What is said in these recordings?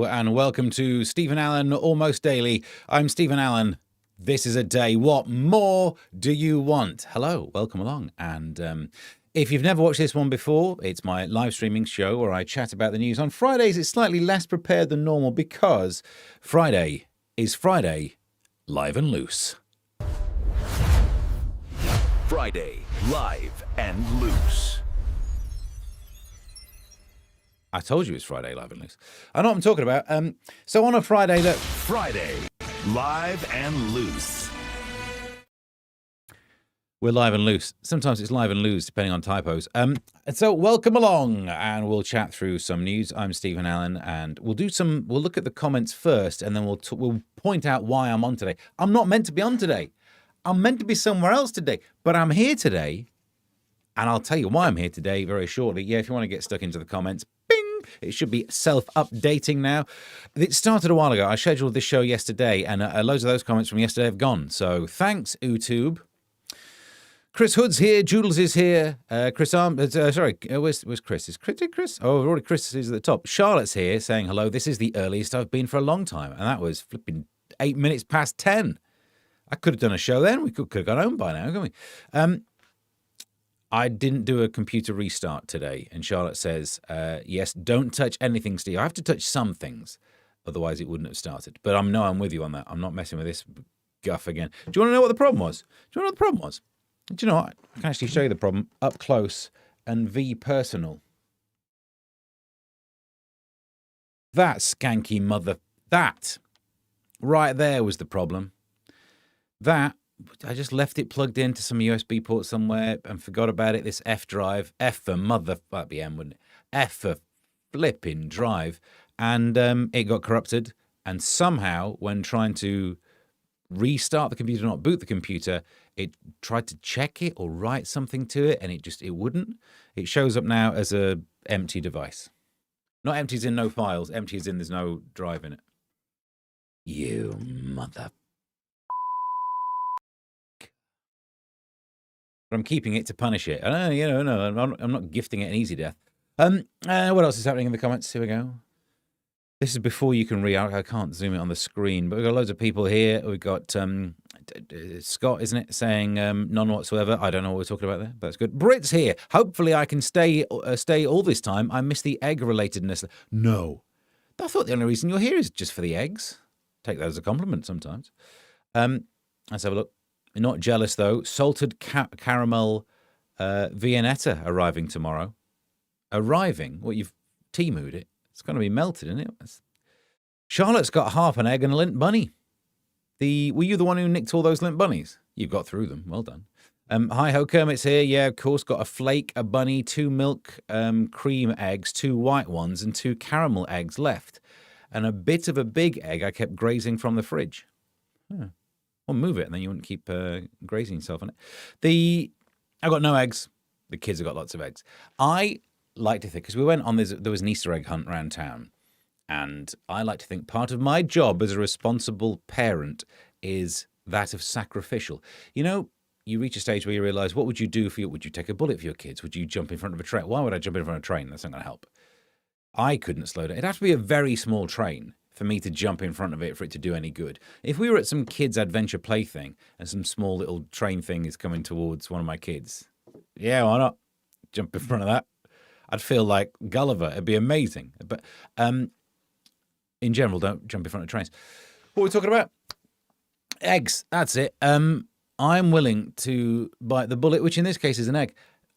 Hello and welcome to Stephen Allen Almost Daily. I'm Stephen Allen. This is a day. What more do you want? Hello, welcome along. And if you've never watched this one before, it's my live streaming show where I chat about the news. On Fridays, it's slightly less prepared than normal because Friday is Friday Live and Loose. Friday, Live and Loose. I told you it's Friday Live and Loose. I know what I'm talking about. So on a Friday that... Friday, Live and Loose. We're live and loose. Sometimes it's live and loose, depending on typos. And so welcome along, and we'll chat through some news. I'm Stephen Allen, and we'll look at the comments first, and then we'll point out why I'm on today. I'm not meant to be on today. I'm meant to be somewhere else today, but I'm here today, and I'll tell you why I'm here today very shortly. Yeah, if you want to get stuck into the comments, bing! It should be self-updating now. It started a while ago. I scheduled this show yesterday, and loads of those comments from yesterday have gone. So thanks, YouTube. Chris Hood's here. Joodles is here. Chris where's Chris? Is Chris? Oh, already Chris is at the top. Charlotte's here saying hello. This is the earliest I've been for a long time, and that was flipping 8 minutes past 10. I could have done a show then. We could have gone home by now, couldn't we? I didn't do a computer restart today. And Charlotte says, yes, don't touch anything, Steve. I have to touch some things. Otherwise, it wouldn't have started. But I'm with you on that. I'm not messing with this guff again. Do you want to know what the problem was? Do you know what the problem was? Do you know what? I can actually show you the problem up close and personal. That skanky mother... That right there was the problem. That, I just left it plugged into some USB port somewhere and forgot about it. This F drive, F for mother, that'd be M, wouldn't it? F for flipping drive. And it got corrupted. And somehow, when trying to restart the computer, not boot the computer, it tried to check it or write something to it, and it wouldn't. It shows up now as a empty device. Not empty as in no files, empty as in there's no drive in it. You mother... But I'm keeping it to punish it. I'm not gifting it an easy death. What else is happening in the comments? Here we go. This is before you can read. I can't zoom it on the screen, but we've got loads of people here. We've got Scott, isn't it, saying none whatsoever. I don't know what we're talking about there, but that's good. Brit's here. Hopefully I can stay all this time. I miss the egg-relatedness. No. I thought the only reason you're here is just for the eggs. Take that as a compliment sometimes. Let's have a look. Not jealous, though. Salted caramel Viennetta arriving tomorrow. Arriving? What, you've Teamu'd it? It's going to be melted, isn't it? Charlotte's got half an egg and a lint bunny. Were you the one who nicked all those lint bunnies? You got through them. Well done. Hi-ho, Kermit's here. Yeah, of course. Got a flake, a bunny, 2 milk cream eggs, 2 white ones, and 2 caramel eggs left. And a bit of a big egg I kept grazing from the fridge. Well, move it, and then you wouldn't keep grazing yourself on it. I got no eggs. The kids have got lots of eggs. I like to think, because we went on, there was an Easter egg hunt around town, and I like to think part of my job as a responsible parent is that of sacrificial. You know, you reach a stage where you realise, what would you do would you take a bullet for your kids? Would you jump in front of a train? Why would I jump in front of a train? That's not going to help. I couldn't slow down. It'd have to be a very small train for me to jump in front of it for it to do any good. If we were at some kids' adventure play thing and some small little train thing is coming towards one of my kids, yeah, why not? Jump in front of that. I'd feel like Gulliver. It'd be amazing. But in general, don't jump in front of trains. What are we talking about? Eggs. That's it. I'm willing to bite the bullet, which in this case is an egg.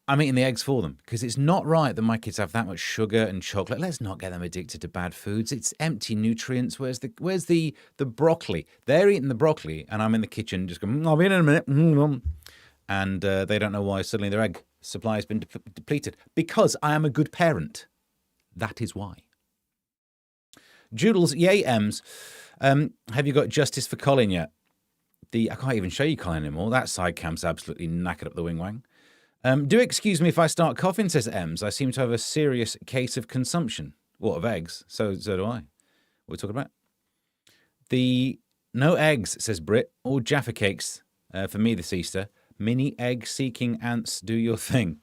I'm eating the eggs for them because it's not right that my kids have that much sugar and chocolate. Let's not get them addicted to bad foods. It's empty nutrients. Where's the broccoli? They're eating the broccoli, and I'm in the kitchen just going, I'll be in a minute. And they don't know why suddenly their egg supply has been depleted. Because I am a good parent. That is why. Joodles, yay, M's. Have you got justice for Colin yet? I can't even show you Colin anymore. That side cam's absolutely knackered up the wing-wang. Do excuse me if I start coughing, says Ems. I seem to have a serious case of consumption. What, of eggs? So do I. What are we talking about? No eggs, says Brit. All Jaffa cakes for me this Easter. Mini egg-seeking ants do your thing.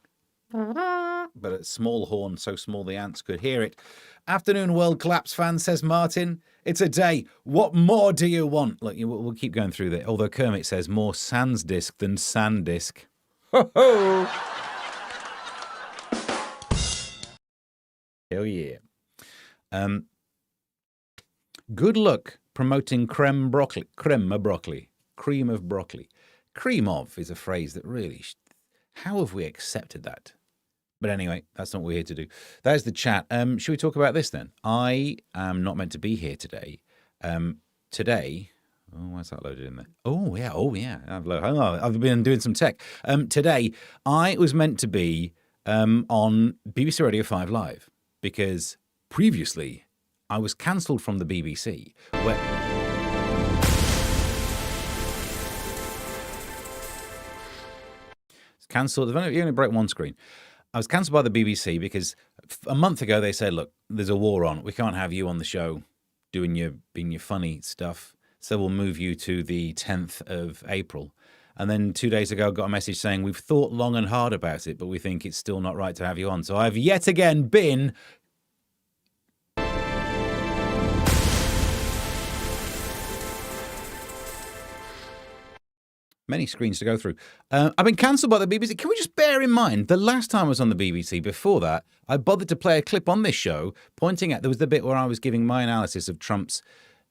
but a small horn, so small the ants could hear it. Afternoon, World Collapse fan, says Martin. It's a day. What more do you want? Look, we'll keep going through that. Although Kermit says more sans disc than Sandisk. Ho ho! Hell yeah. Good luck promoting cream of broccoli. Cream of is a phrase that really... How have we accepted that? But anyway, that's not what we're here to do. There's the chat. Should we talk about this then? I am not meant to be here today. Today... Oh, why's that loaded in there? Oh, yeah. I've been doing some tech. Today, I was meant to be on BBC Radio 5 Live because previously I was cancelled from the BBC. It's cancelled. You only break one screen. I was cancelled by the BBC because a month ago they said, look, there's a war on. We can't have you on the show being your funny stuff. So we'll move you to the 10th of April. And then 2 days ago, I got a message saying, we've thought long and hard about it, but we think it's still not right to have you on. So I've yet again been... Many screens to go through. I've been cancelled by the BBC. Can we just bear in mind, the last time I was on the BBC, before that, I bothered to play a clip on this show pointing at, there was the bit where I was giving my analysis of Trump's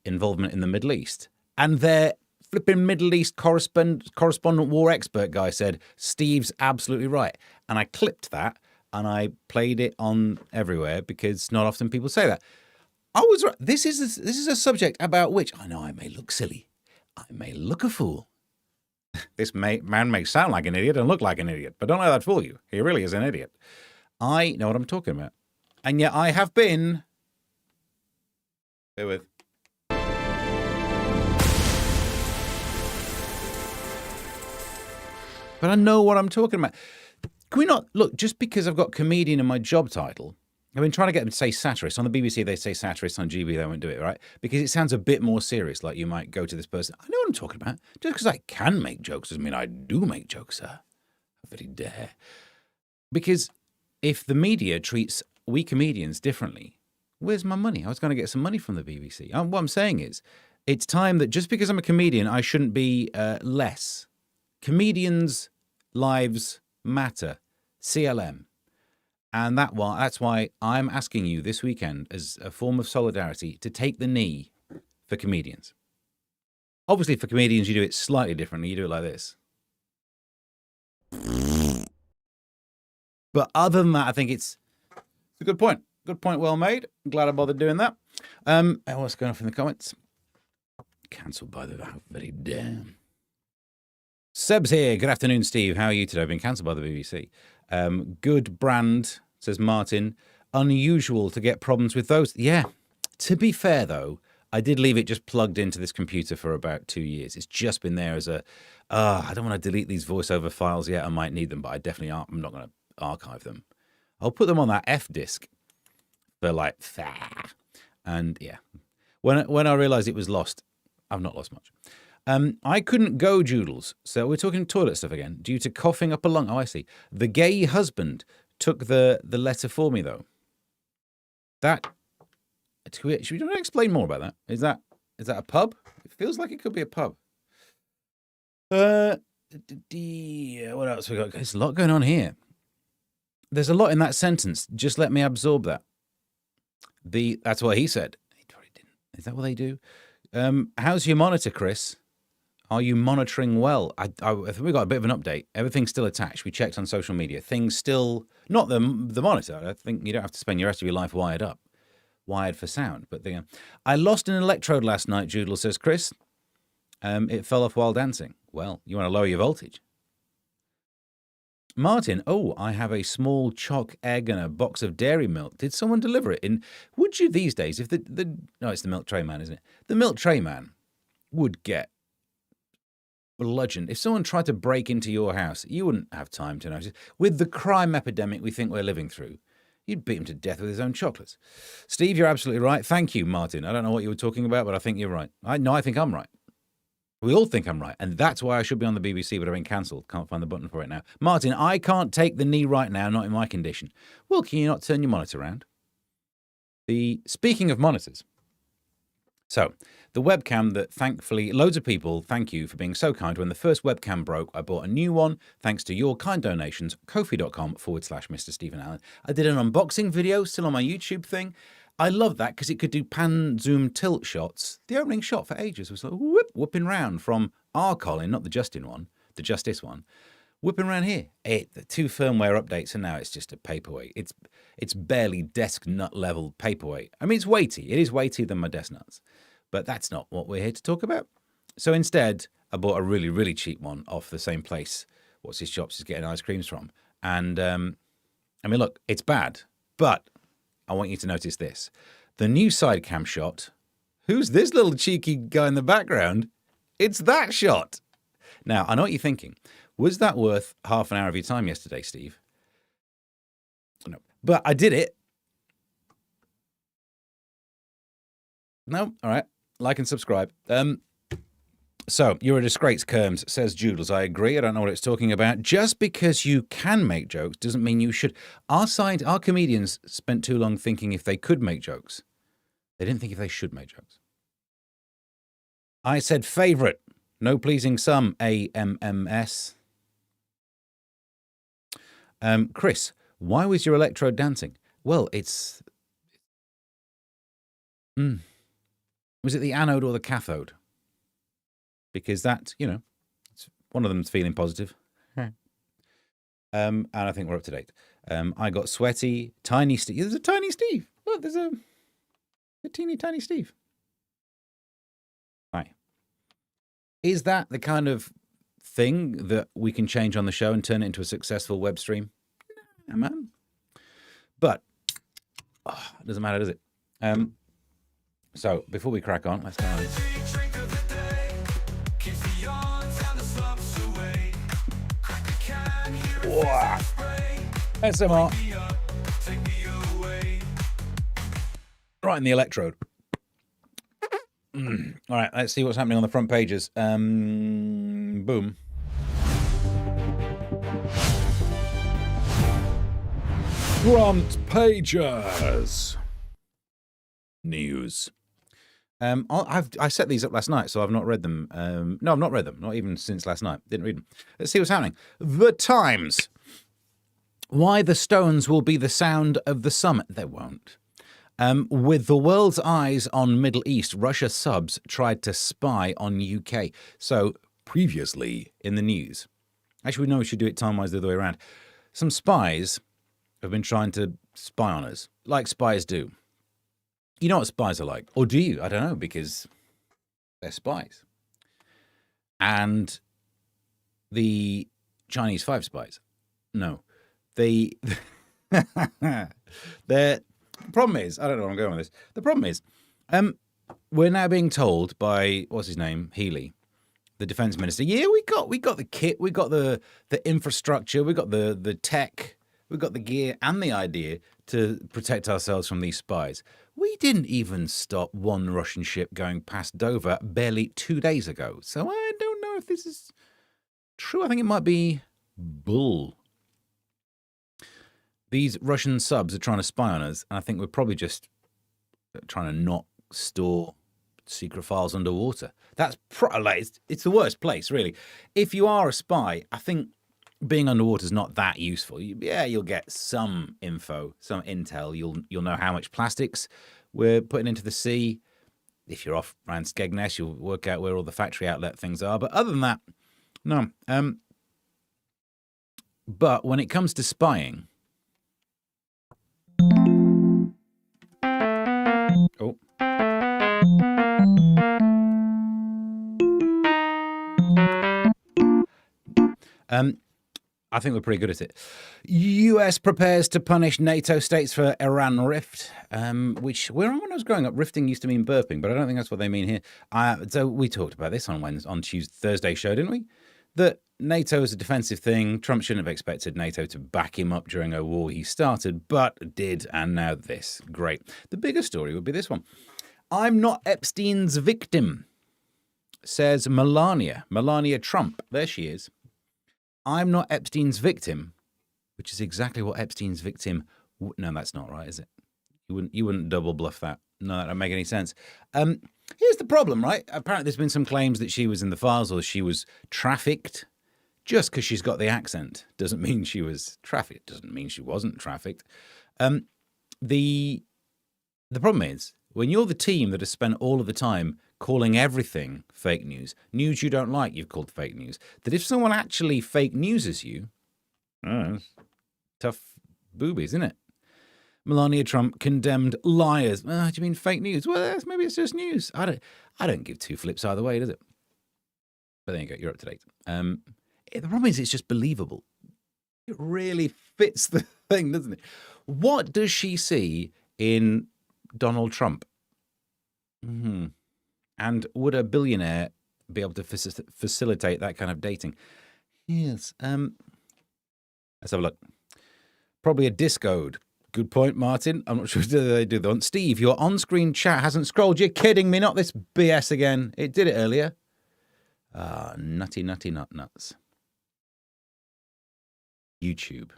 involvement in the Middle East. And their flipping Middle East correspondent war expert guy said, Steve's absolutely right. And I clipped that and I played it on everywhere because not often people say that. I was right. This is a subject about which I know I may look silly. I may look a fool. This man may sound like an idiot and look like an idiot, but don't let that fool you. He really is an idiot. I know what I'm talking about. And yet I have been... Bear with. But I know what I'm talking about. Can we not... Look, just because I've got comedian in my job title... I've been trying to get them to say satirist. On the BBC, they say satirist. On GB, they won't do it, right? Because it sounds a bit more serious, like you might go to this person. I know what I'm talking about. Just because I can make jokes doesn't mean I do make jokes, sir. How very dare. Because if the media treats we comedians differently, where's my money? I was going to get some money from the BBC. What I'm saying is, it's time that just because I'm a comedian, I shouldn't be less. Comedians' lives matter. CLM. And that's why I'm asking you this weekend, as a form of solidarity, to take the knee for comedians. Obviously, for comedians, you do it slightly differently. You do it like this. But other than that, I think it's a good point. Good point, well made. I'm glad I bothered doing that. What's going on in the comments? Cancelled by the... How very damn. Seb's here. Good afternoon, Steve. How are you today? I've been cancelled by the BBC. Good brand, says Martin. Unusual to get problems with those. Yeah. To be fair, though, I did leave it just plugged into this computer for about 2 years. It's just been there as a, I don't want to delete these voiceover files yet. I might need them, but I definitely aren't. I'm not going to archive them. I'll put them on that F disk for like, and yeah. When I realized it was lost, I've not lost much. I couldn't go, Joodles. So we're talking toilet stuff again. Due to coughing up a lung. Oh, I see. The gay husband took the letter for me, though. Should we explain more about that? Is that a pub? It feels like it could be a pub. What else we got? There's a lot going on here. There's a lot in that sentence. Just let me absorb that. That's what he said. He probably didn't. Is that what they do? How's your monitor, Chris? Are you monitoring well? I think we got a bit of an update. Everything's still attached. We checked on social media. Things still, not the monitor. I think you don't have to spend your rest of your life wired for sound. But I lost an electrode last night, Joodle, says Chris. It fell off while dancing. Well, you want to lower your voltage. Martin, I have a small choc egg and a box of dairy milk. Did someone deliver it? Would you these days, if no, it's the milk tray man, isn't it? The milk tray man would get bludgeoned. If someone tried to break into your house, you wouldn't have time to notice. With the crime epidemic we think we're living through, you'd beat him to death with his own chocolates. Steve, you're absolutely right. Thank you, Martin. I don't know what you were talking about, but I think you're right. I think I'm right. We all think I'm right, and that's why I should be on the BBC, but I've been cancelled. Can't find the button for it now. Martin, I can't take the knee right now, not in my condition. Well, can you not turn your monitor around? Speaking of monitors, so the webcam that thankfully loads of people, thank you for being so kind. When the first webcam broke, I bought a new one thanks to your kind donations, kofi.com/Mr. Stephen Allen. I did an unboxing video still on my YouTube thing. I love that because it could do pan, zoom, tilt shots. The opening shot for ages was like whooping round from our Colin, not the Justin one, the Justice one, whipping around here. The 2 firmware updates, and now it's just a paperweight. It's barely desk nut level paperweight. I mean, it's weighty. It is weightier than my desk nuts. But that's not what we're here to talk about. So instead, I bought a really, really cheap one off the same place What's His Shops is getting ice creams from. And, I mean, look, it's bad. But I want you to notice this. The new side cam shot. Who's this little cheeky guy in the background? It's that shot. Now, I know what you're thinking. Was that worth half an hour of your time yesterday, Steve? No. But I did it. No? All right. Like and subscribe. So, you're a disgrace, Kerms, says Joodles. I agree. I don't know what it's talking about. Just because you can make jokes doesn't mean you should. Our comedians spent too long thinking if they could make jokes. They didn't think if they should make jokes. I said favourite. No pleasing some. AMMS. Chris, why was your electrode dancing? Well, it's... Was it the anode or the cathode? Because that, one of them's feeling positive. And I think we're up to date. I got sweaty, tiny Steve. There's a tiny Steve. Look, there's a teeny tiny Steve. Hi. Is that the kind of thing that we can change on the show and turn it into a successful web stream? Nah, man. But it doesn't matter, does it? So before we crack on, let's go on. Wow. SMR. Right in the electrode. All right, let's see what's happening on the front pages. Boom. Front pages. News. I set these up last night, so I've not read them. No, I've not read them. Not even since last night. Didn't read them. Let's see what's happening. The Times. Why the Stones will be the sound of the summit. They won't. With the world's eyes on Middle East, Russia subs tried to spy on UK. So, previously in the news. Actually, we should do it time-wise the other way around. Some spies have been trying to spy on us, like spies do. You know what spies are like, or do you? I don't know, because they're spies. And the Chinese 5 spies, no, the problem is, I don't know where I'm going with this. The problem is, we're now being told by what's his name, Healy, the defense minister. Yeah, we got the kit, we got the infrastructure, we got the tech, we got the gear and the idea to protect ourselves from these spies. We didn't even stop one Russian ship going past Dover barely 2 days ago. So I don't know if this is true. I think it might be bull. These Russian subs are trying to spy on us, and I think we're probably just trying to not store secret files underwater. That's it's the worst place, really. If you are a spy, I think being underwater is not that useful. You'll get some info, some intel. You'll know how much plastics we're putting into the sea. If you're off around Skegness, you'll work out where all the factory outlet things are. But other than that, no. But when it comes to spying, I think we're pretty good at it. US prepares to punish NATO states for Iran rift, which when I was growing up, rifting used to mean burping, but I don't think that's what they mean here. So we talked about this on Thursday show, didn't we? That NATO is a defensive thing. Trump shouldn't have expected NATO to back him up during a war he started, but did, and now this. Great. The bigger story would be this one. I'm not Epstein's victim. says Melania Trump. There she is. I'm not Epstein's victim, which is exactly what Epstein's victim. No, that's not right, is it? You wouldn't double bluff that. No, that don't make any sense. Here's the problem, right? Apparently, there's been some claims that she was in the files or she was trafficked. Just because she's got the accent doesn't mean she was trafficked. Doesn't mean she wasn't trafficked. The problem is when you're the team that has spent all of the time calling everything fake news you don't like, you've called fake news. That if someone actually fake newses you, tough boobies, isn't it? Melania Trump condemned liars. Do you mean fake news? Well, maybe it's just news. I don't give two flips either way, does it? But there you go. You're up to date. The problem is it's just believable. It really fits the thing, doesn't it? What does she see in Donald Trump? And would a billionaire be able to facilitate that kind of dating? Yes. Let's have a look. Probably a discode. Good point, Martin. I'm not sure they do that. Steve, your on-screen chat hasn't scrolled. You're kidding me. Not this BS again. It did it earlier. Nutty nuts. YouTube.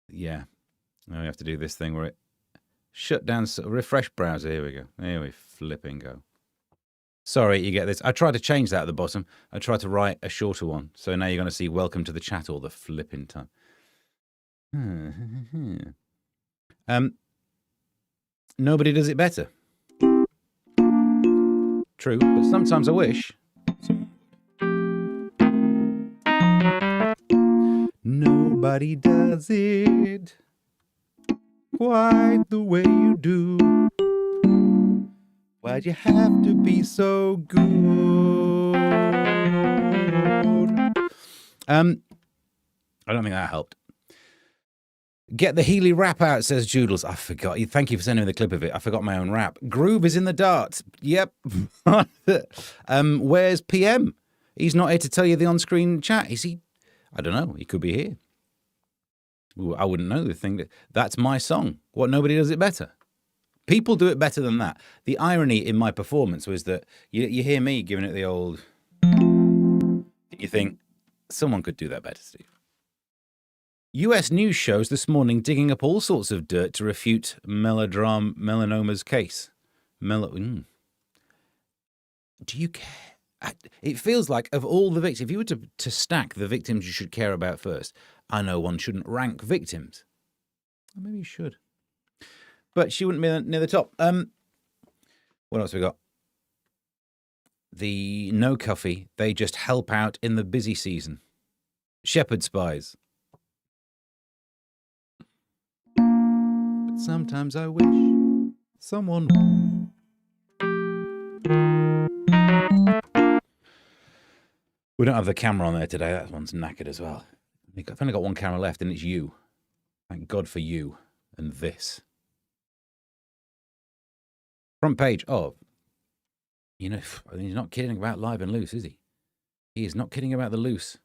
Yeah. Now we have to do this thing where it shut down, refresh browser. Here we go. Here we flipping go. Sorry, you get this. I tried to change that at the bottom. I tried to write a shorter one. So now you're going to see welcome to the chat all the flipping time. Nobody does it better. True, but sometimes I wish. Nobody does it quite the way you do. Why'd you have to be so good? I don't think that helped. Get the Healy rap out, says Joodles. I forgot. Thank you for sending me the clip of it. I forgot my own rap. Groove is in the darts. Yep. Where's PM? He's not here to tell you the on-screen chat. Is he? I don't know. He could be here. Ooh, I wouldn't know the thing. That's my song. What, nobody does it better? People do it better than that. The irony in my performance was that you hear me giving it the old... You think, someone could do that better, Steve. US news shows this morning digging up all sorts of dirt to refute melanoma's case. Do you care? It feels like of all the victims, if you were to stack the victims you should care about first, I know one shouldn't rank victims. Or maybe you should. But she wouldn't be near the top. What else we got? The No Coffee, they just help out in the busy season. Shepherd spies. But sometimes I wish someone... We don't have the camera on there today. That one's knackered as well. I've only got one camera left, and it's you. Thank God for you and this. Front page of, he's not kidding about live and loose, is he? He is not kidding about the loose.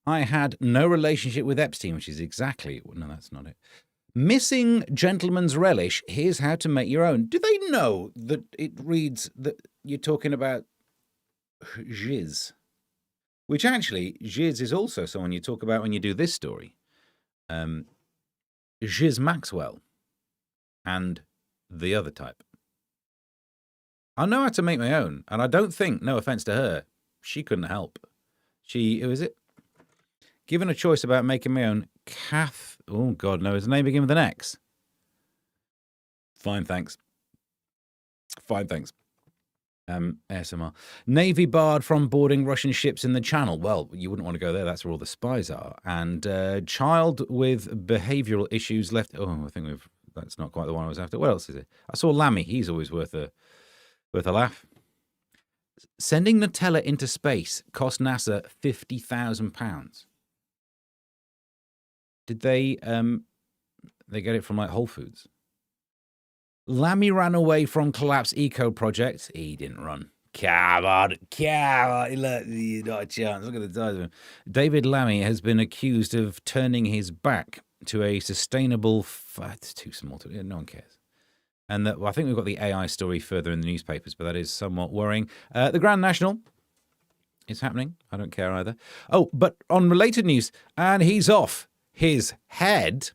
I had no relationship with Epstein, which is exactly... No, that's not it. Missing gentleman's relish. Here's how to make your own. Do they know that it reads that you're talking about jizz? Which actually, jizz is also someone you talk about when you do this story. Jizz Maxwell and the other type. I know how to make my own, and I don't think, no offense to her, she couldn't help. Who is it? Given a choice about making my own, oh God, no, his name begin with an X. Fine, thanks. ASMR. Navy barred from boarding Russian ships in the Channel. Well, you wouldn't want to go there. That's where all the spies are. And child with behavioural issues left. Oh, I think that's not quite the one I was after. What else is it? I saw Lammy. He's always worth a laugh. Sending Nutella into space cost NASA £50,000. Did they get it from like Whole Foods? Lammy ran away from collapse eco project. He didn't run. Come on. Look, not a chance. Look at the size of him. David Lammy has been accused of turning his back to a sustainable... It's too small to... No one cares. And I think we've got the AI story further in the newspapers, but that is somewhat worrying. The Grand National is happening. I don't care either. Oh, but on related news, and he's off his head.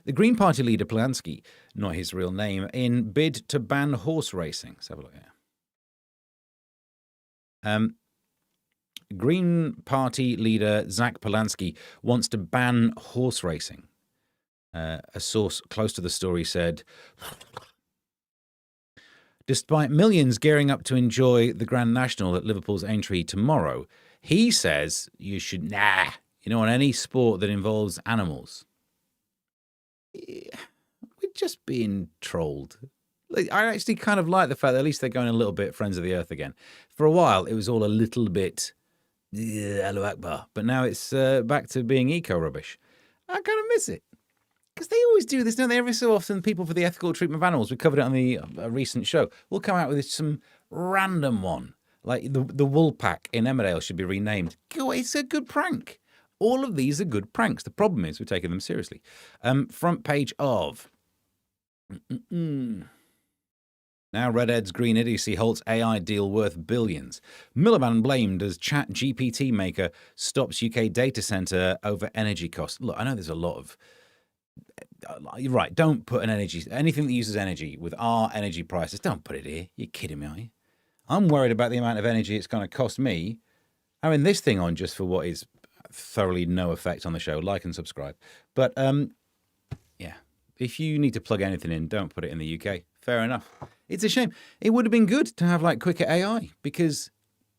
The Green Party leader Polanski, not his real name, in bid to ban horse racing. Let's have a look here. Green Party leader Zach Polanski wants to ban horse racing. A source close to the story said, despite millions gearing up to enjoy the Grand National at Liverpool's Aintree tomorrow, he says you should, on any sport that involves animals. We're just being trolled. I actually kind of like the fact that at least they're going a little bit Friends of the Earth again. For a while, it was all a little bit Allahu Akbar, but now it's back to being eco-rubbish. I kind of miss it. Because they always do this, don't they? Every so often, people for the ethical treatment of animals, we covered it on the recent show, will come out with some random one. Like the wool pack in Emmerdale should be renamed. It's a good prank. All of these are good pranks. The problem is we're taking them seriously. Front page of... Now Redhead's green idiocy halts AI deal worth billions. Miliband blamed as chat GPT maker stops UK data centre over energy costs. Look, I know there's a lot of... You're right, don't put anything that uses energy with our energy prices, don't put it here. You're kidding me, are you? I'm worried about the amount of energy it's going to cost me. Having this thing on just for what is thoroughly no effect on the show. Like and subscribe. But, yeah, if you need to plug anything in, don't put it in the UK. Fair enough. It's a shame. It would have been good to have, quicker AI, because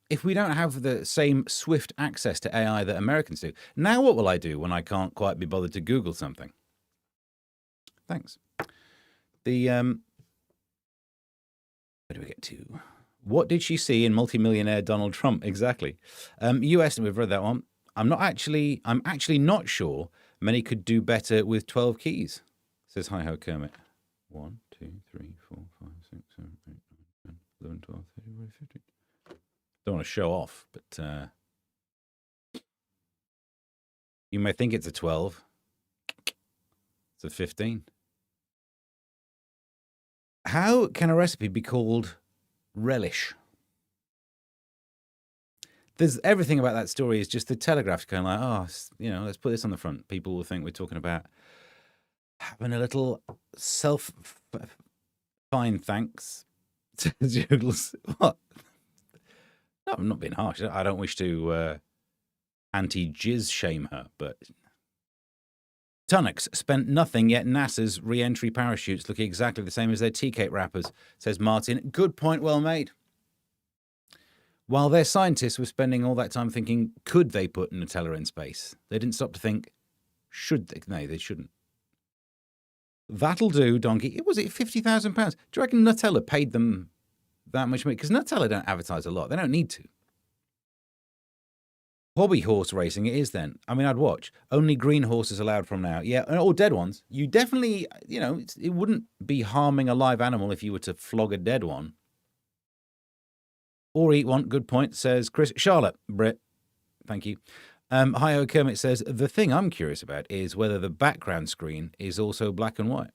if we don't have the same swift access to AI that Americans do, now what will I do when I can't quite be bothered to Google something? Thanks. Where do we get to? What did she see in multimillionaire Donald Trump? Exactly. US, we've read that one. I'm actually not sure many could do better with 12 keys, says Hi-Ho Kermit. 1, 2, 3, 4, 5, 6, 7, 8, 9, 10, 11, 12, 13, 14, 15. Don't want to show off, but you may think it's a 12. It's a 15. How can a recipe be called relish? There's everything about that story is just the Telegraph going like, let's put this on the front. People will think we're talking about having a little fine thanks to Jugles. What? No, I'm not being harsh. I don't wish to anti-jizz shame her, but Tunnocks spent nothing, yet NASA's re-entry parachutes look exactly the same as their tea cake wrappers, says Martin. Good point, well made. While their scientists were spending all that time thinking, could they put Nutella in space? They didn't stop to think, should they? No, they shouldn't. That'll do, donkey. Was it £50,000? Do you reckon Nutella paid them that much money? Because Nutella don't advertise a lot. They don't need to. Hobby horse racing it is then. I mean, I'd watch. Only green horses allowed from now. Yeah, or dead ones. You definitely, it wouldn't be harming a live animal if you were to flog a dead one. Or eat one. Good point, says Chris. Charlotte, Britt. Thank you. Hi-Ho Kermit says, the thing I'm curious about is whether the background screen is also black and white.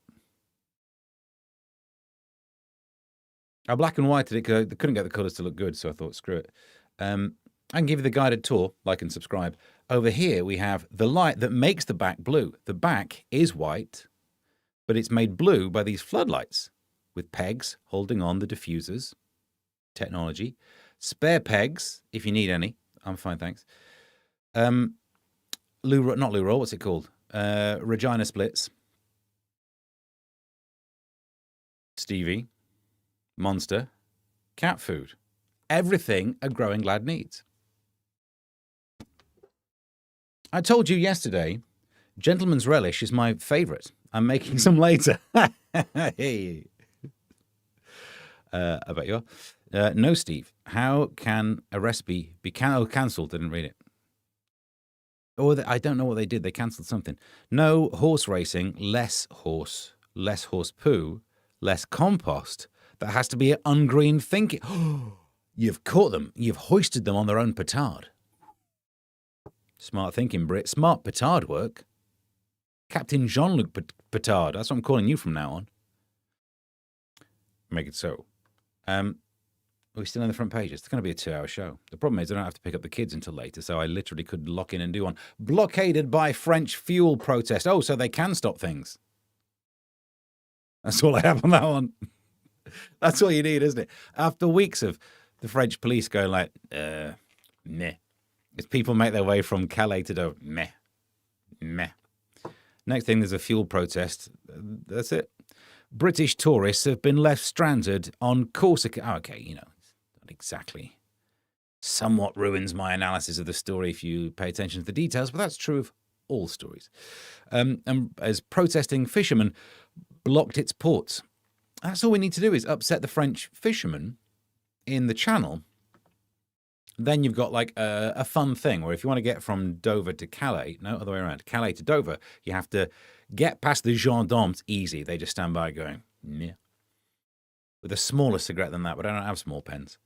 I black and whited it because they couldn't get the colours to look good, so I thought, screw it. I can give you the guided tour, like and subscribe. Over here, we have the light that makes the back blue. The back is white, but it's made blue by these floodlights with pegs holding on the diffusers. Technology. Spare pegs, if you need any. I'm fine, thanks. Not loo roll, what's it called? Regina splits. Stevie. Monster. Cat food. Everything a growing lad needs. I told you yesterday, gentleman's relish is my favourite. I'm making some later. Hey. I bet you are. No, Steve. How can a recipe be cancelled? Didn't read it. I don't know what they did. They cancelled something. No horse racing, less horse poo, less compost. That has to be ungreen thinking. You've caught them. You've hoisted them on their own petard. Smart thinking, Brit. Smart petard work. Captain Jean-Luc Petard. That's what I'm calling you from now on. make it so. We're still on the front pages. It's going to be a 2-hour show. The problem is I don't have to pick up the kids until later, so I literally could lock in and do one. Blockaded by French fuel protest. Oh, so they can stop things. That's all I have on that one. That's all you need, isn't it? After weeks of the French police going like, meh. As people make their way from Calais to Dover, meh. Next thing, there's a fuel protest. That's it. British tourists have been left stranded on Corsica. Oh, okay, not exactly. Somewhat ruins my analysis of the story if you pay attention to the details, but that's true of all stories. And as protesting fishermen blocked its ports. That's all we need to do is upset the French fishermen in the channel. Then you've got like a fun thing where if you want to get from Dover to Calais, no, other way around, Calais to Dover, you have to get past the gendarmes easy. They just stand by going, yeah. With a smaller cigarette than that, but I don't have small pens.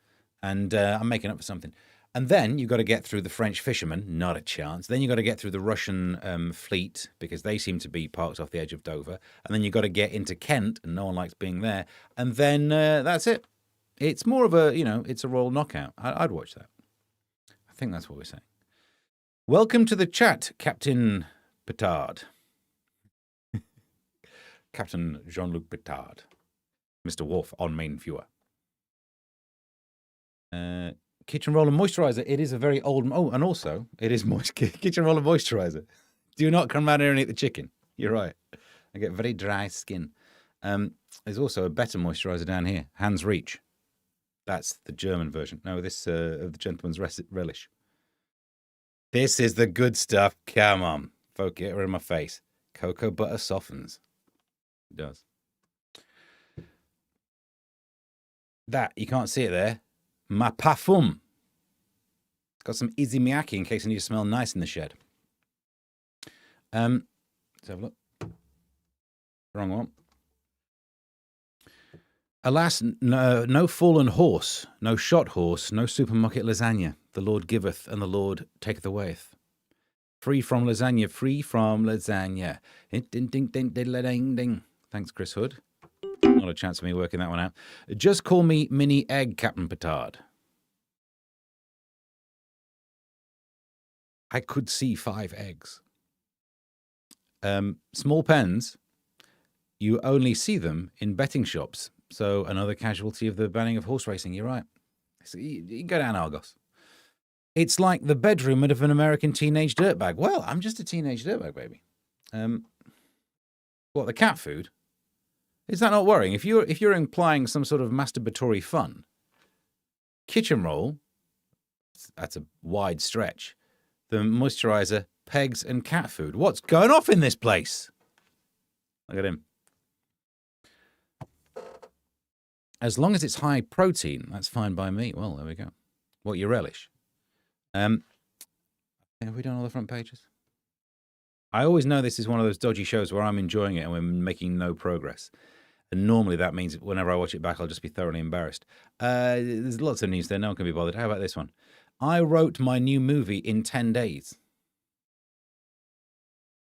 And I'm making up for something. And then you've got to get through the French fishermen, not a chance. Then you've got to get through the Russian fleet, because they seem to be parked off the edge of Dover. And then you've got to get into Kent, and no one likes being there. And then that's it. It's more of a, it's a royal knockout. I'd watch that. I think that's what we're saying. Welcome to the chat, Captain Petard. Captain Jean-Luc Petard. Mr. Wolf on main viewer. Kitchen roller moisturizer. It is a very old. Oh, and also it is moist. Kitchen roller moisturizer. Do not come around here and eat the chicken. You're right. I get very dry skin. There's also a better moisturizer down here. Hans Reach. That's the German version. No, this of the Gentleman's Relish. This is the good stuff. Come on, folk, get rid of my face. Cocoa butter softens. It does. That you can't see it there. Ma parfum. It's got some Izzy Miyake in case I need to smell nice in the shed. Let's have a look. Wrong one. Alas, no fallen horse, no shot horse, no supermarket lasagna. The Lord giveth and the Lord taketh away. Free from lasagna, free from lasagna. Ding, ding, ding, ding, ding. Thanks, Chris Hood. Not a chance of me working that one out. Just call me Mini Egg, Captain Petard. I could see 5 eggs. Small pens, you only see them in betting shops. So another casualty of the banning of horse racing. You're right. So you can go down Argos. It's like the bedroom of an American teenage dirtbag. Well, I'm just a teenage dirtbag, baby. What, the cat food? Is that not worrying? If you're implying some sort of masturbatory fun, kitchen roll, that's a wide stretch. The moisturizer, pegs, and cat food. What's going off in this place? Look at him. As long as it's high protein, that's fine by me. Well, there we go. What you relish? Have we done all the front pages? I always know this is one of those dodgy shows where I'm enjoying it and we're making no progress. And normally that means whenever I watch it back, I'll just be thoroughly embarrassed. There's lots of news there. No one can be bothered. How about this one? I wrote my new movie in 10 days.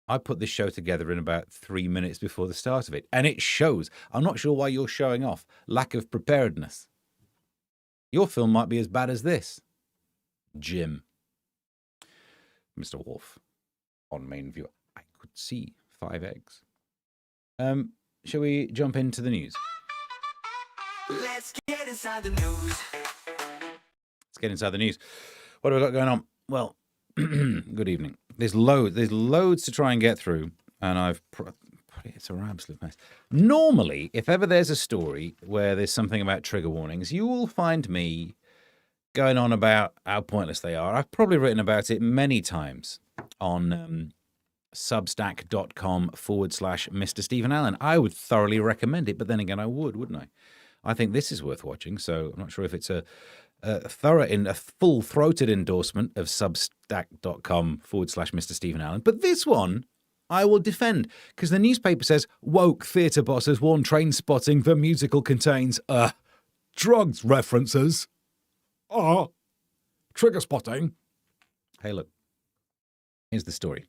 I put this show together in about 3 minutes before the start of it, and it shows. I'm not sure why you're showing off lack of preparedness. Your film might be as bad as this. Jim. Mr. Wolf on main viewer. I could see 5 eggs. Shall we jump into the news? Let's get inside the news. Let's get inside the news. What have we got going on? Well, good evening. There's loads to try and get through, and it's an absolute mess. Normally, if ever there's a story where there's something about trigger warnings, you will find me going on about how pointless they are. I've probably written about it many times on substack.com/Mr. Stephen Allen. I would thoroughly recommend it, but then again, I wouldn't I? I think this is worth watching, so I'm not sure if it's a full-throated endorsement of substack.com/Mr. Stephen Allen. But this one, I will defend, because the newspaper says, woke theatre bosses warn train spotting the musical contains, drugs references. Trigger spotting. Hey, look. Here's the story.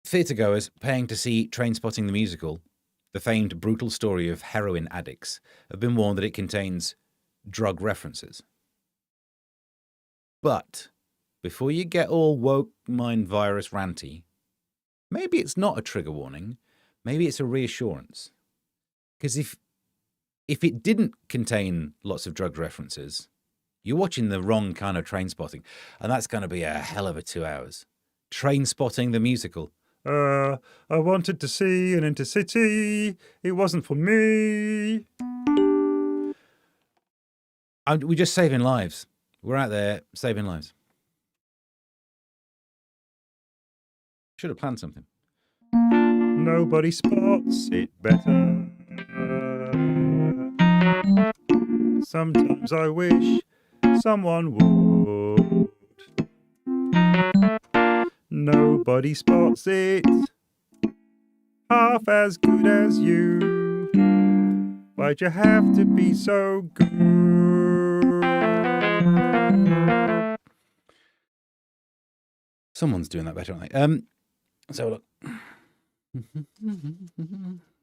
Theatregoers paying to see Train Spotting the musical the famed brutal story of heroin addicts, have been warned that it contains drug references. But before you get all woke mind virus ranty, maybe it's not a trigger warning, maybe it's a reassurance. Because if it didn't contain lots of drug references, you're watching the wrong kind of Train Spotting, and that's going to be a hell of a 2 hours. Train Spotting the musical. I wanted to see an intercity. It wasn't for me. We're just saving lives. We're out there saving lives. Should have planned something. Nobody spots it better. Sometimes I wish someone would. Nobody spots it half as good as you. Why'd you have to be so good? Someone's doing that better, aren't they? So look.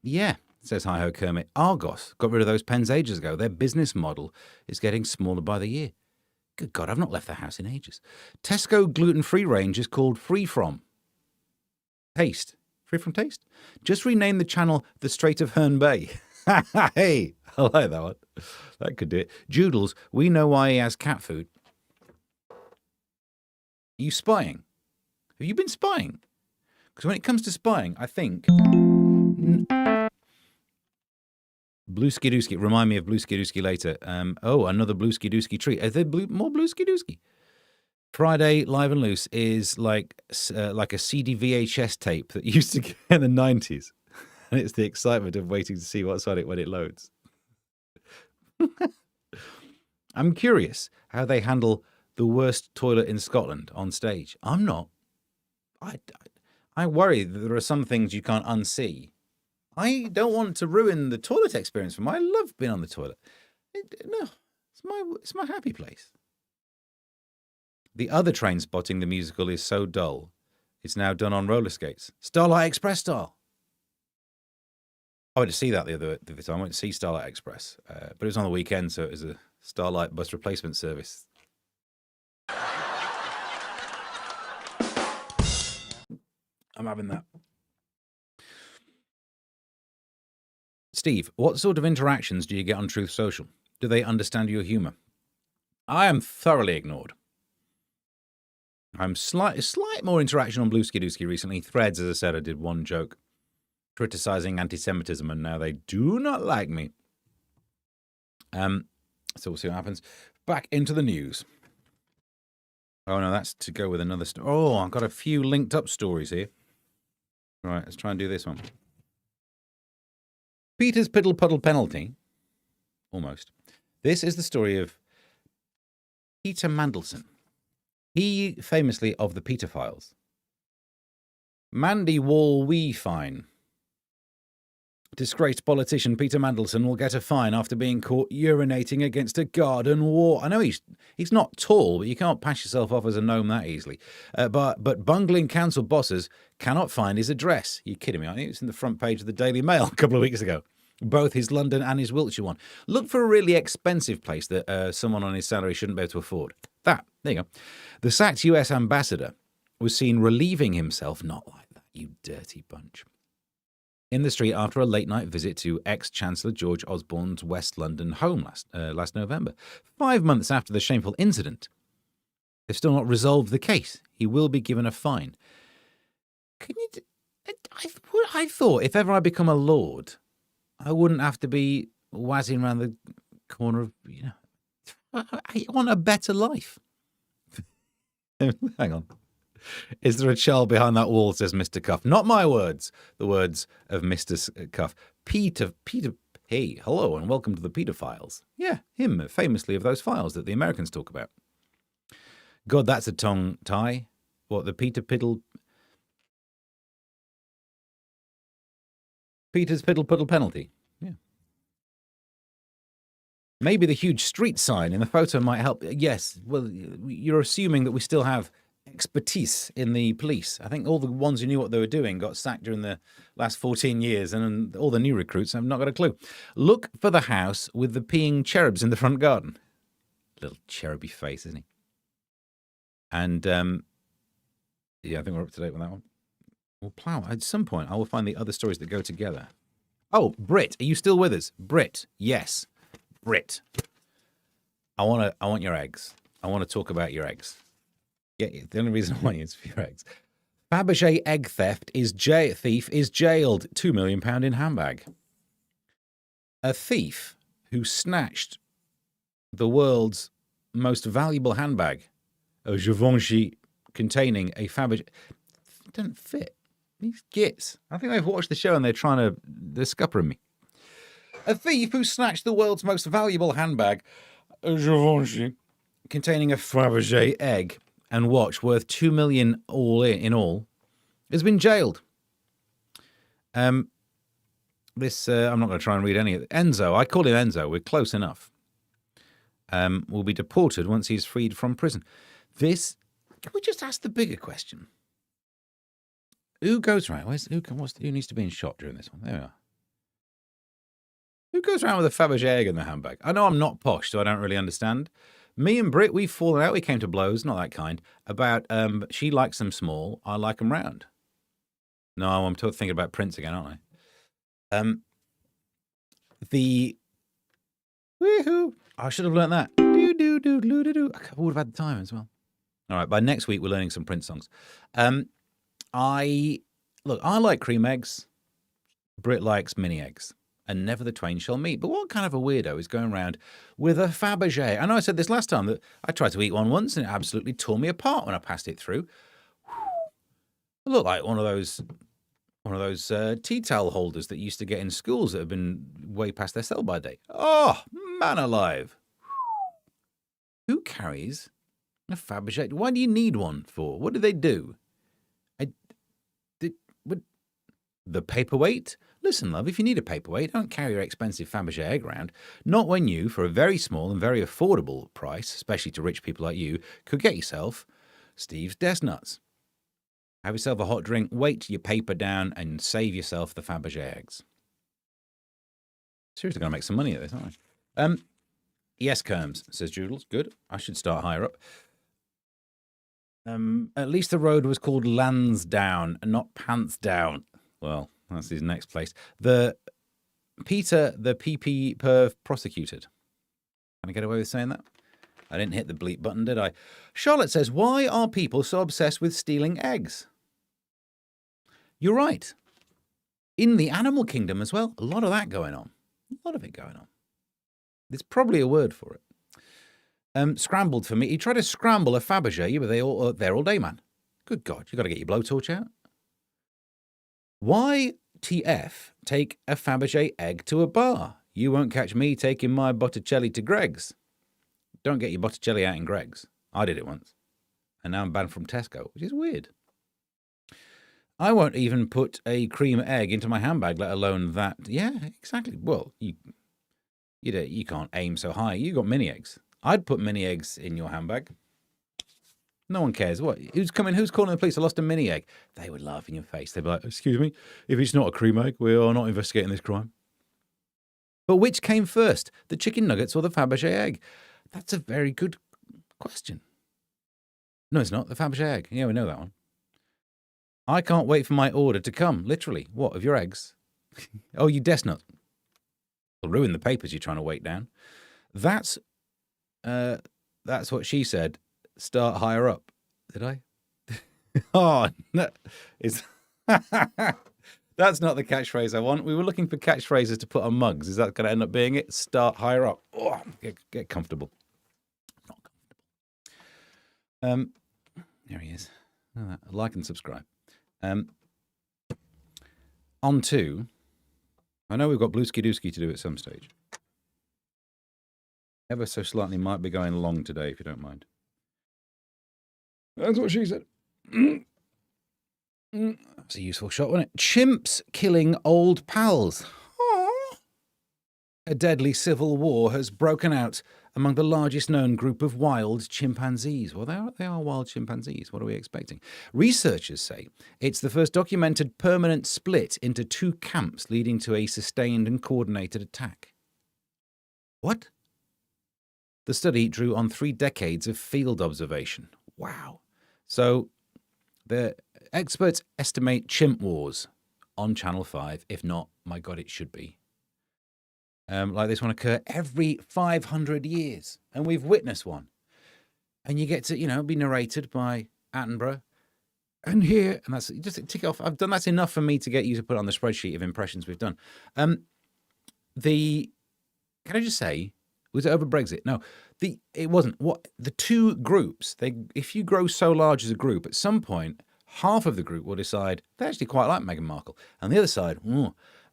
Yeah, says Hi-Ho Kermit. Argos got rid of those pens ages ago. Their business model is getting smaller by the year. Good God, I've not left the house in ages. Tesco gluten-free range is called Free From Taste. Free From Taste? Just rename the channel The Strait of Herne Bay. Hey, I like that one. That could do it. Joodles, we know why he has cat food. Are you spying? Have you been spying? Because when it comes to spying, I think... Blue Skidooski. Remind me of Blue Skidooski later. Another Blue Skidooski treat. Are there more Blue Skidooski? Friday Live and Loose is like a CD VHS tape that used to get in the 90s. And it's the excitement of waiting to see what's on it when it loads. I'm curious how they handle the worst toilet in Scotland on stage. I'm not. I worry that there are some things you can't unsee. I don't want to ruin the toilet experience for me. I love being on the toilet. It's my happy place. The other Train Spotting the musical is so dull, it's now done on roller skates. Starlight Express style. I went to see that the other time. I went to see Starlight Express, but it was on the weekend, so it was a Starlight bus replacement service. I'm having that. Steve, what sort of interactions do you get on Truth Social? Do they understand your humour? I am thoroughly ignored. I'm slight more interaction on Blue Skidooski recently. Threads, as I said, I did one joke criticising anti-Semitism, and now they do not like me. So we'll see what happens. Back into the news. Oh no, that's to go with another story. Oh, I've got a few linked up stories here. Right, let's try and do this one. Peter's Piddle Puddle Penalty. Almost. This is the story of Peter Mandelson. He famously of the Peter Files. Mandy Wall Wee fine. Disgraced politician Peter Mandelson will get a fine after being caught urinating against a garden wall. I know he's not tall, but you can't pass yourself off as a gnome that easily. But bungling council bosses cannot find his address. You're kidding me, aren't you? It's in the front page of the Daily Mail a couple of weeks ago. Both his London and his Wiltshire one. Look for a really expensive place that someone on his salary shouldn't be able to afford. There you go. The sacked US ambassador was seen relieving himself, not like that, you dirty bunch, in the street after a late-night visit to ex-Chancellor George Osborne's West London home last November. 5 months after the shameful incident, they've still not resolved the case. He will be given a fine. Can you? I thought if ever I become a lord, I wouldn't have to be wazzing around the corner of, I want a better life. Hang on. Is there a child behind that wall, says Mr. Cuff. Not my words, the words of Mr. Cuff. Peter, hey, hello and welcome to the Peter Files. Yeah, him, famously of those files that the Americans talk about. God, that's a tongue tie. What, the Peter's Piddle Puddle penalty? Yeah. Maybe the huge street sign in the photo might help. Yes, well, you're assuming that we still have expertise in the police. I think all the ones who knew what they were doing got sacked during the last 14 years, and all the new recruits have not got a clue. Look for the house with the peeing cherubs in the front garden. Little cheruby face, isn't he? And, yeah, I think we're up to date with that one. We'll plow. At some point, I will find the other stories that go together. Oh, Brit, are you still with us? Brit, yes. Brit. I want your eggs. I want to talk about your eggs. Yeah, the only reason I want you is for your eggs. Fabergé egg theft thief is jailed. £2 million in handbag. A thief who snatched the world's most valuable handbag, a Givenchy containing a Fabergé. It doesn't fit. These gits. I think they've watched the show and they're scuppering me. A thief who snatched the world's most valuable handbag, a Givenchy, containing a Fabergé egg and watch worth $2 million in all, has been jailed. I'm not going to try and read any of it. Enzo, I call him Enzo. We're close enough. Will be deported once he's freed from prison. Can we just ask the bigger question? Who goes around? Who needs to be in shot during this one? There we are. Who goes around with a Fabergé egg in the handbag? I know I'm not posh, so I don't really understand. Me and Britt, we've fallen out. We came to blows, not that kind, about she likes them small, I like them round. No, I'm thinking about Prince again, aren't I? Woohoo! I should have learnt that. I would have had the time as well. All right, by next week, we're learning some Prince songs. I like cream eggs. Britt likes mini eggs. And never the twain shall meet. But what kind of a weirdo is going around with a Fabergé? I know I said this last time that I tried to eat one once and it absolutely tore me apart when I passed it through. It looked like one of those tea towel holders that you used to get in schools that have been way past their sell-by date. Oh, man alive. Who carries a Fabergé? Why do you need one for? What do they do? The paperweight? Listen, love, if you need a paperweight, don't carry your expensive Fabergé egg around. Not when you, for a very small and very affordable price, especially to rich people like you, could get yourself Steve's Death Nuts. Have yourself a hot drink, weight your paper down, and save yourself the Fabergé eggs. Seriously, going to make some money at this, aren't I? Yes, Kerms, says Joodles. Good. I should start higher up. At least the road was called Lansdowne and not Pantsdown. Well, that's his next place. Peter, the PP perv prosecuted. Can I get away with saying that? I didn't hit the bleep button, did I? Charlotte says, why are people so obsessed with stealing eggs? You're right. In the animal kingdom as well, a lot of that going on. A lot of it going on. There's probably a word for it. Scrambled for me. He tried to scramble a Fabergé, but they're all day, man. Good God, you got to get your blowtorch out. Why TF take a Fabergé egg to a bar? You won't catch me taking my Botticelli to Greg's. Don't get your Botticelli out in Greg's. I did it once. And now I'm banned from Tesco, which is weird. I won't even put a cream egg into my handbag, let alone that. Yeah, exactly. Well, you can't aim so high. You got mini eggs. I'd put mini eggs in your handbag. No one cares. What? Who's coming? Who's calling the police? I lost a mini egg. They would laugh in your face. They'd be like, excuse me, if it's not a cream egg, we are not investigating this crime. But which came first, the chicken nuggets or the Fabergé egg? That's a very good question. No, it's not. The Fabergé egg. Yeah, we know that one. I can't wait for my order to come. Literally. What, of your eggs? Oh, you Death Nut. Will ruin the papers you're trying to weight down. That's what she said. Start higher up. Did I? Oh, no. That's not the catchphrase I want. We were looking for catchphrases to put on mugs. Is that going to end up being it? Start higher up. Oh, get comfortable. Not comfortable. There he is. Like and subscribe. On to, I know we've got Bluesky Dooski to do at some stage. Ever so slightly might be going long today, if you don't mind. That's what she said. That's a useful shot, wasn't it? Chimps killing old pals. Aww. A deadly civil war has broken out among the largest known group of wild chimpanzees. Well, they are wild chimpanzees. What are we expecting? Researchers say it's the first documented permanent split into two camps leading to a sustained and coordinated attack. What? The study drew on 3 decades of field observation. Wow. So the experts estimate chimp wars on Channel 5. If not, my God, it should be. Like this one occur every 500 years. And we've witnessed one. And you get to, be narrated by Attenborough. And here, and that's just tick it off. That's enough for me to get you to put on the spreadsheet of impressions we've done. Can I just say, was it over Brexit? No, it wasn't. What the two groups? If you grow so large as a group, at some point, half of the group will decide they actually quite like Meghan Markle, and the other side,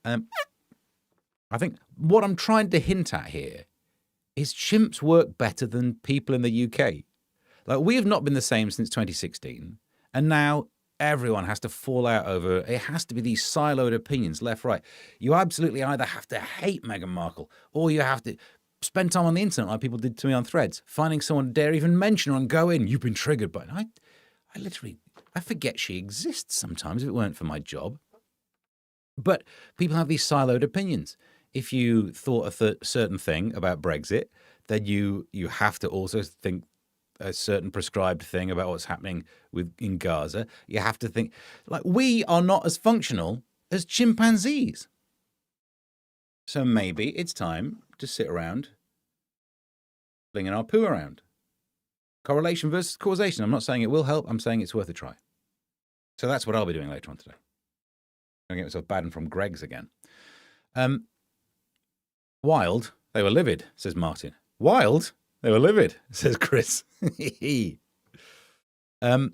I think what I'm trying to hint at here is chimps work better than people in the UK. Like, we have not been the same since 2016, and now everyone has to fall out over. It has to be these siloed opinions, left, right. You absolutely either have to hate Meghan Markle, or you have to spend time on the internet like people did to me on Threads, finding someone to dare even mention her and go in. You've been triggered by it. I forget she exists sometimes if it weren't for my job. But people have these siloed opinions. If you thought a certain thing about Brexit, then you have to also think a certain prescribed thing about what's happening in Gaza. You have to think, like, we are not as functional as chimpanzees. So maybe it's time to sit around flinging our poo around. Correlation versus causation. I'm not saying it will help. I'm saying it's worth a try. So that's what I'll be doing later on today. I'm going to get myself banned from Greg's again. Wild, they were livid, says Martin. Wild, they were livid, says Chris. Oh,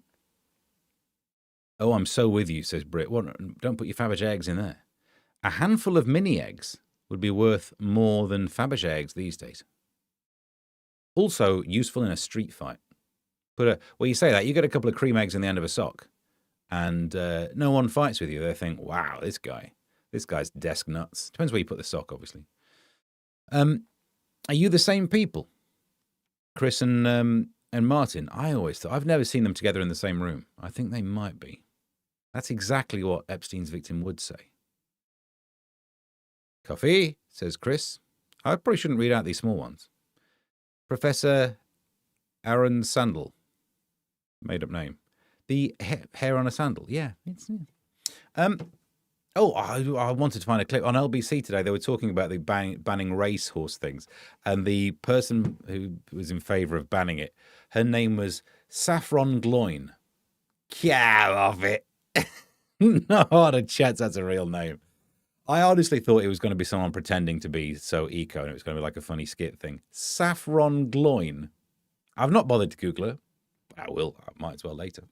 I'm so with you, says Britt. Don't put your Fabergé eggs in there. A handful of mini eggs would be worth more than Fabergé eggs these days. Also useful in a street fight. You say that, you get a couple of cream eggs in the end of a sock, and no one fights with you. They think, wow, this guy's desk nuts. Depends where you put the sock, obviously. Are you the same people, Chris and Martin? I always thought, I've never seen them together in the same room. I think they might be. That's exactly what Epstein's victim would say. Coffee, says Chris. I probably shouldn't read out these small ones. Professor Aaron Sandal, made up name. The hair on a sandal. Yeah. I wanted to find a clip on LBC today. They were talking about the banning racehorse things, and the person who was in favour of banning it, her name was Saffron Gloin. Get off it. No, what a chance that's a real name. I honestly thought it was going to be someone pretending to be so eco, and it was going to be like a funny skit thing. Saffron Gloin. I've not bothered to Google her, but I will. I might as well later.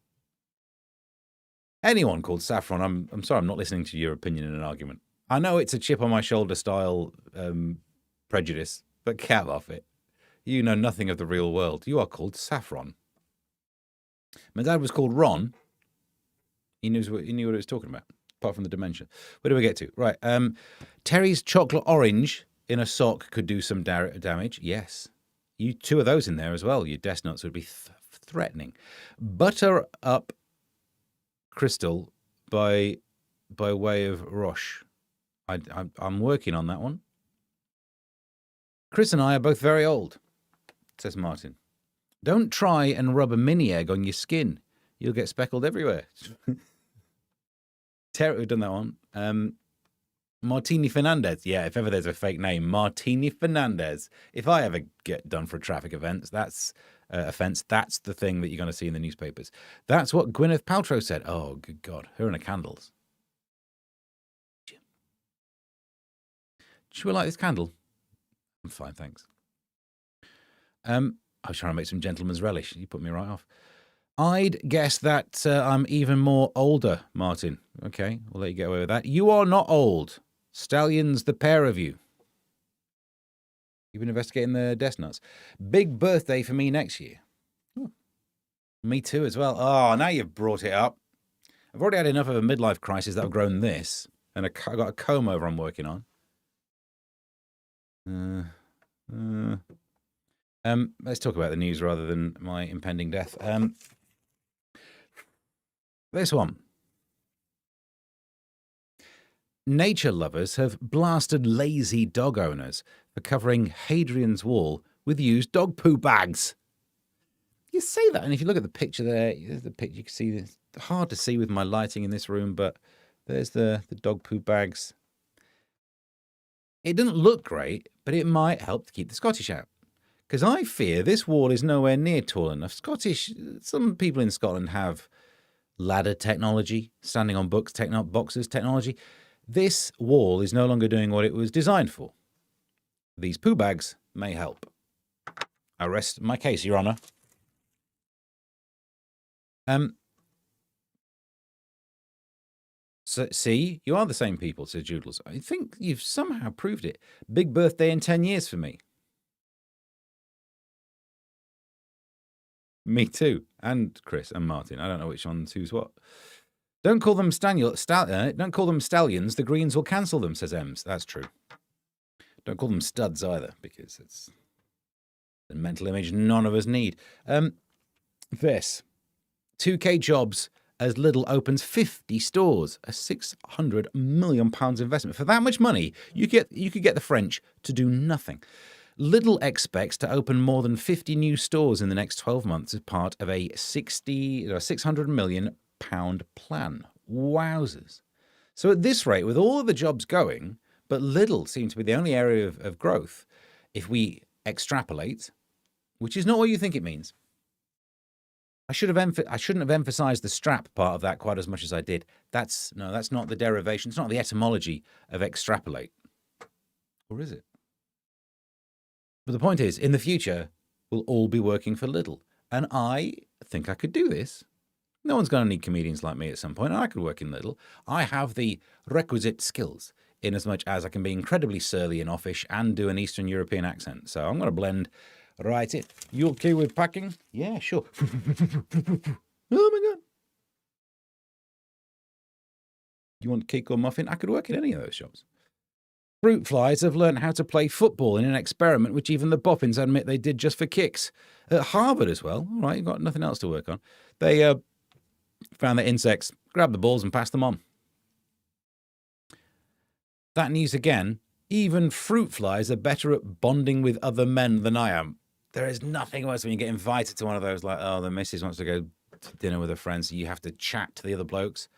Anyone called Saffron, I'm sorry, I'm not listening to your opinion in an argument. I know it's a chip on my shoulder style prejudice, but get off it. You know nothing of the real world. You are called Saffron. My dad was called Ron. He knew what he was talking about, apart from the dementia. Where do we get to? Right. Terry's chocolate orange in a sock could do some damage. Yes. You 2 of those in there as well. Your desk nuts would be threatening. Butter up crystal by way of Roche. I'm working on that one. Chris and I are both very old, says Martin. Don't try and rub a mini egg on your skin. You'll get speckled everywhere. Terry, we've done that one. Martini Fernandez. Yeah, if ever there's a fake name, Martini Fernandez. If I ever get done for a traffic offence, that's the thing that you're going to see in the newspapers. That's what Gwyneth Paltrow said. Oh, good God. Her and her candles. Should we light this candle? I'm fine, thanks. I was trying to make some gentleman's relish. You put me right off. I'd guess that I'm even more older, Martin. Okay, we'll let you get away with that. You are not old. Stallions, the pair of you. You've been investigating the desk nuts. Big birthday for me next year. Oh, me too as well. Oh, now you've brought it up. I've already had enough of a midlife crisis that I've grown this. And I've got a comb over I'm working on. Let's talk about the news rather than my impending death. This one. Nature lovers have blasted lazy dog owners for covering Hadrian's Wall with used dog poo bags. You say that, and if you look at the picture there, the picture you can see it's hard to see with my lighting in this room, but there's the dog poo bags. It doesn't look great, but it might help to keep the Scottish out. Because I fear this wall is nowhere near tall enough. Some people in Scotland have ladder technology, standing on boxes technology. This wall is no longer doing what it was designed for. These poo bags may help. I rest my case, Your Honour. So, see, you are the same people, said Joodles. I think you've somehow proved it. Big birthday in 10 years for me. Me too. And Chris and Martin. I don't know which one's who's what. Don't call them stallions. The Greens will cancel them, says Ems. That's true. Don't call them studs either, because it's the mental image none of us need. This. 2K Jobs as Lidl opens 50 stores, a £600 million investment. For that much money, you could get the French to do nothing. Lidl expects to open more than 50 new stores in the next 12 months as part of a £600 million plan. Wowzers. So at this rate, with all of the jobs going, but Lidl seems to be the only area of growth, if we extrapolate, which is not what you think it means. I shouldn't have emphasized the strap part of that quite as much as I did. That's not the derivation. It's not the etymology of extrapolate. Or is it? But the point is, in the future, we'll all be working for Lidl. And I think I could do this. No one's going to need comedians like me at some point. I could work in Lidl. I have the requisite skills, in as much as I can be incredibly surly and offish and do an Eastern European accent. So I'm going to blend right in. You okay with packing? Yeah, sure. Oh, my God. You want cake or muffin? I could work in any of those shops. Fruit flies have learned how to play football in an experiment which even the boffins admit they did just for kicks. At Harvard as well. All right, you've got nothing else to work on. They found that insects grab the balls and pass them on. That news again. Even fruit flies are better at bonding with other men than I am. There is nothing worse when you get invited to one of those, like, oh, the missus wants to go to dinner with her friends, so you have to chat to the other blokes.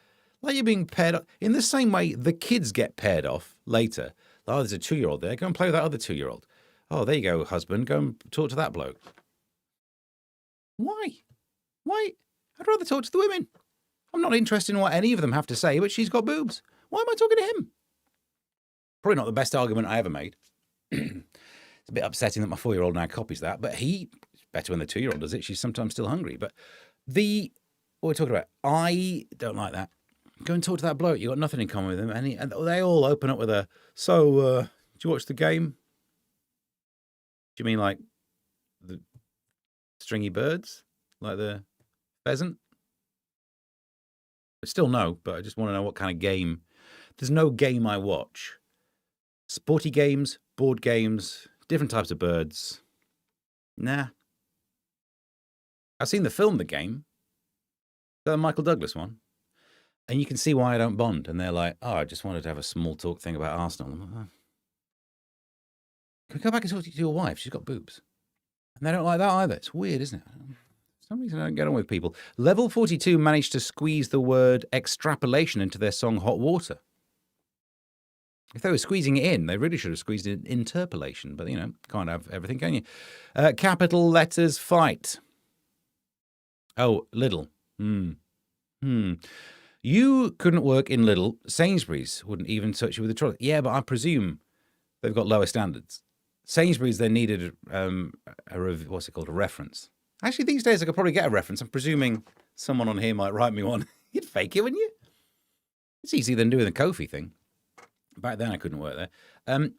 Like you're being paired off. In the same way the kids get paired off later. Oh, there's a 2-year-old there. Go and play with that other 2-year-old. Oh, there you go, husband. Go and talk to that bloke. Why? I'd rather talk to the women. I'm not interested in what any of them have to say, but she's got boobs. Why am I talking to him? Probably not the best argument I ever made. It's a bit upsetting that my 4-year-old now copies that, but it's better when the 2-year-old does it. She's sometimes still hungry. But what we're talking about, I don't like that. Go and talk to that bloke. You've got nothing in common with him. And they all open up with did you watch the game? Do you mean like the stringy birds? Like the pheasant? I still no, but I just want to know what kind of game. There's no game I watch. Sporty games, board games, different types of birds. Nah. I've seen the film The Game. The Michael Douglas one. And you can see why I don't bond. And they're like, oh, I just wanted to have a small talk thing about Arsenal. I'm like, oh. Can we go back and talk to your wife? She's got boobs. And they don't like that either. It's weird, isn't it? For some reason I don't get on with people. Level 42 managed to squeeze the word extrapolation into their song Hot Water. If they were squeezing it in, they really should have squeezed in interpolation. But, can't have everything, can you? Capital letters fight. Oh, Lidl. You couldn't work in Lidl. Sainsbury's wouldn't even touch you with a trolley. Yeah, but I presume they've got lower standards. Sainsbury's, they needed a reference. Actually, these days I could probably get a reference. I'm presuming someone on here might write me one. You'd fake it, wouldn't you? It's easier than doing the Kofi thing. Back then I couldn't work there.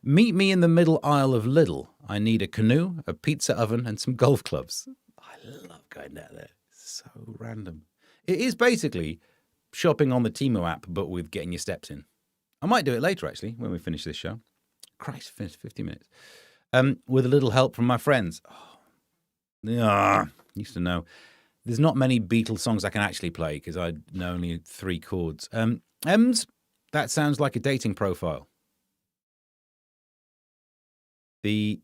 Meet me in the middle aisle of Lidl. I need a canoe, a pizza oven, and some golf clubs. I love going down there. It's so random. It is basically shopping on the Temu app, but with getting your steps in. I might do it later, actually, when we finish this show. Christ, finished 50 minutes. With a little help from my friends. Used to know. There's not many Beatles songs I can actually play because I know only 3 chords. Ems, that sounds like a dating profile. You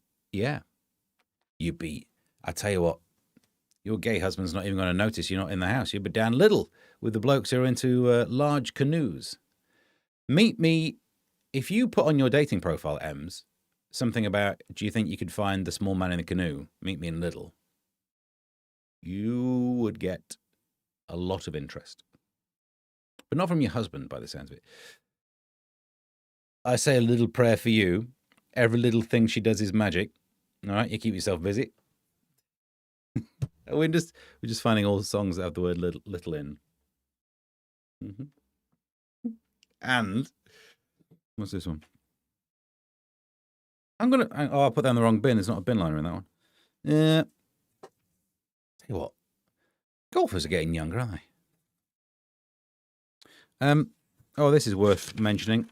beat. I tell you what, your gay husband's not even going to notice you're not in the house. You'll be down little with the blokes who are into large canoes. Meet me, if you put on your dating profile, Ems, something about, do you think you could find the small man in the canoe? Meet me in Little. You would get a lot of interest. But not from your husband, by the sounds of it. I say a little prayer for you. Every little thing she does is magic. All right, you keep yourself busy. We're just finding all the songs that have the word little in. Mm-hmm. And what's this one? I'll put that in the wrong bin. There's not a bin liner in that one. Tell you what, golfers are getting younger, aren't they? This is worth mentioning.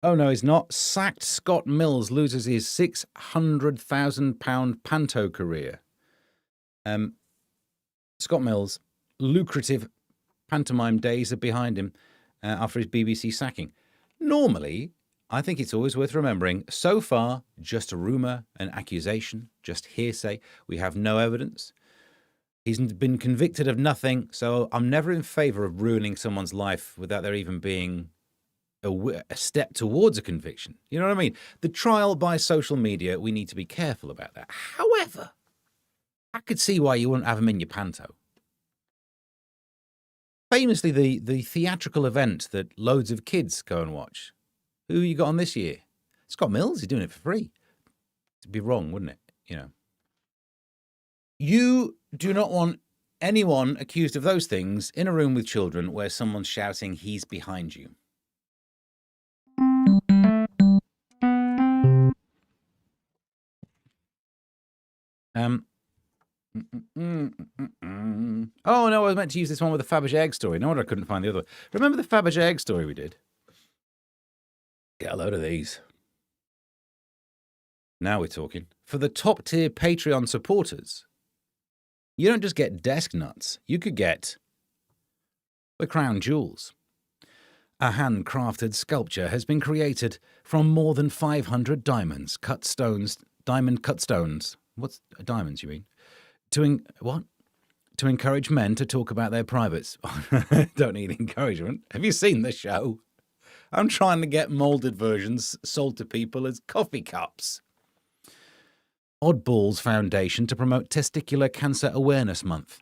Oh, no, he's not. Sacked Scott Mills loses his £600,000 panto career. Scott Mills' lucrative pantomime days are behind him after his BBC sacking. Normally, I think it's always worth remembering, so far, just a rumour, an accusation, just hearsay. We have no evidence. He's been convicted of nothing, so I'm never in favour of ruining someone's life without there even being a step towards a conviction. You know what I mean? The trial by social media, we need to be careful about that. However, I could see why you wouldn't have him in your panto. Famously, the theatrical event that loads of kids go and watch. Who you got on this year? Scott Mills, he's doing it for free. It'd be wrong, wouldn't it? You know. You do not want anyone accused of those things in a room with children where someone's shouting, he's behind you. Oh, no, I was meant to use this one with the Fabergé egg story. No wonder I couldn't find the other one. Remember the Fabergé egg story we did? Get a load of these. Now we're talking. For the top-tier Patreon supporters, you don't just get desk nuts. You could get the crown jewels. A handcrafted sculpture has been created from more than 500 diamond cut stones. What's diamonds, you mean? To encourage men to talk about their privates. Don't need encouragement. Have you seen the show? I'm trying to get moulded versions sold to people as coffee cups. Oddballs Foundation to promote Testicular Cancer Awareness Month.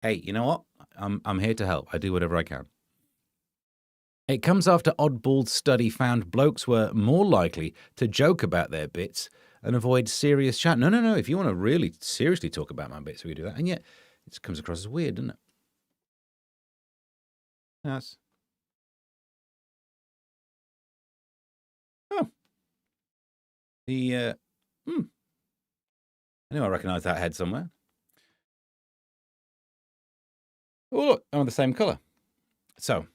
Hey, you know what? I'm here to help. I do whatever I can. It comes after Oddball's study found blokes were more likely to joke about their bits and avoid serious chat. No. If you want to really seriously talk about my bits, we do that. And yet, it comes across as weird, doesn't it? Yes. Oh. I knew I recognised that head somewhere. Oh, look, I'm the same colour. So,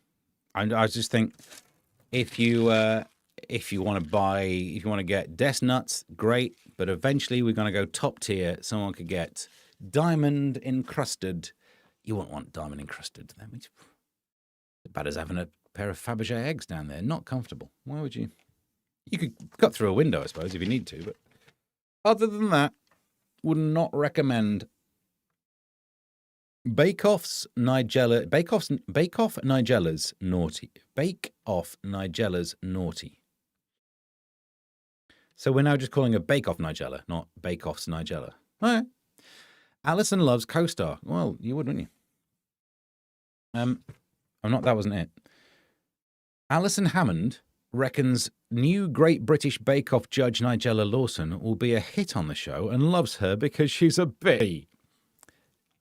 I just think if you want to get desk nuts, great. But eventually we're going to go top tier. Someone could get diamond encrusted. You won't want diamond encrusted. It's as bad as having a pair of Fabergé eggs down there. Not comfortable. Why would you? You could cut through a window, I suppose, if you need to. But other than that, would not recommend. Bake Off Nigella's naughty. Bake Off Nigella's naughty. So we're now just calling her Bake Off Nigella, not Bake Off's Nigella. All right. Alison loves co-star. Well, you would, wouldn't you? That wasn't it. Alison Hammond reckons new Great British Bake Off judge Nigella Lawson will be a hit on the show and loves her because she's a bee.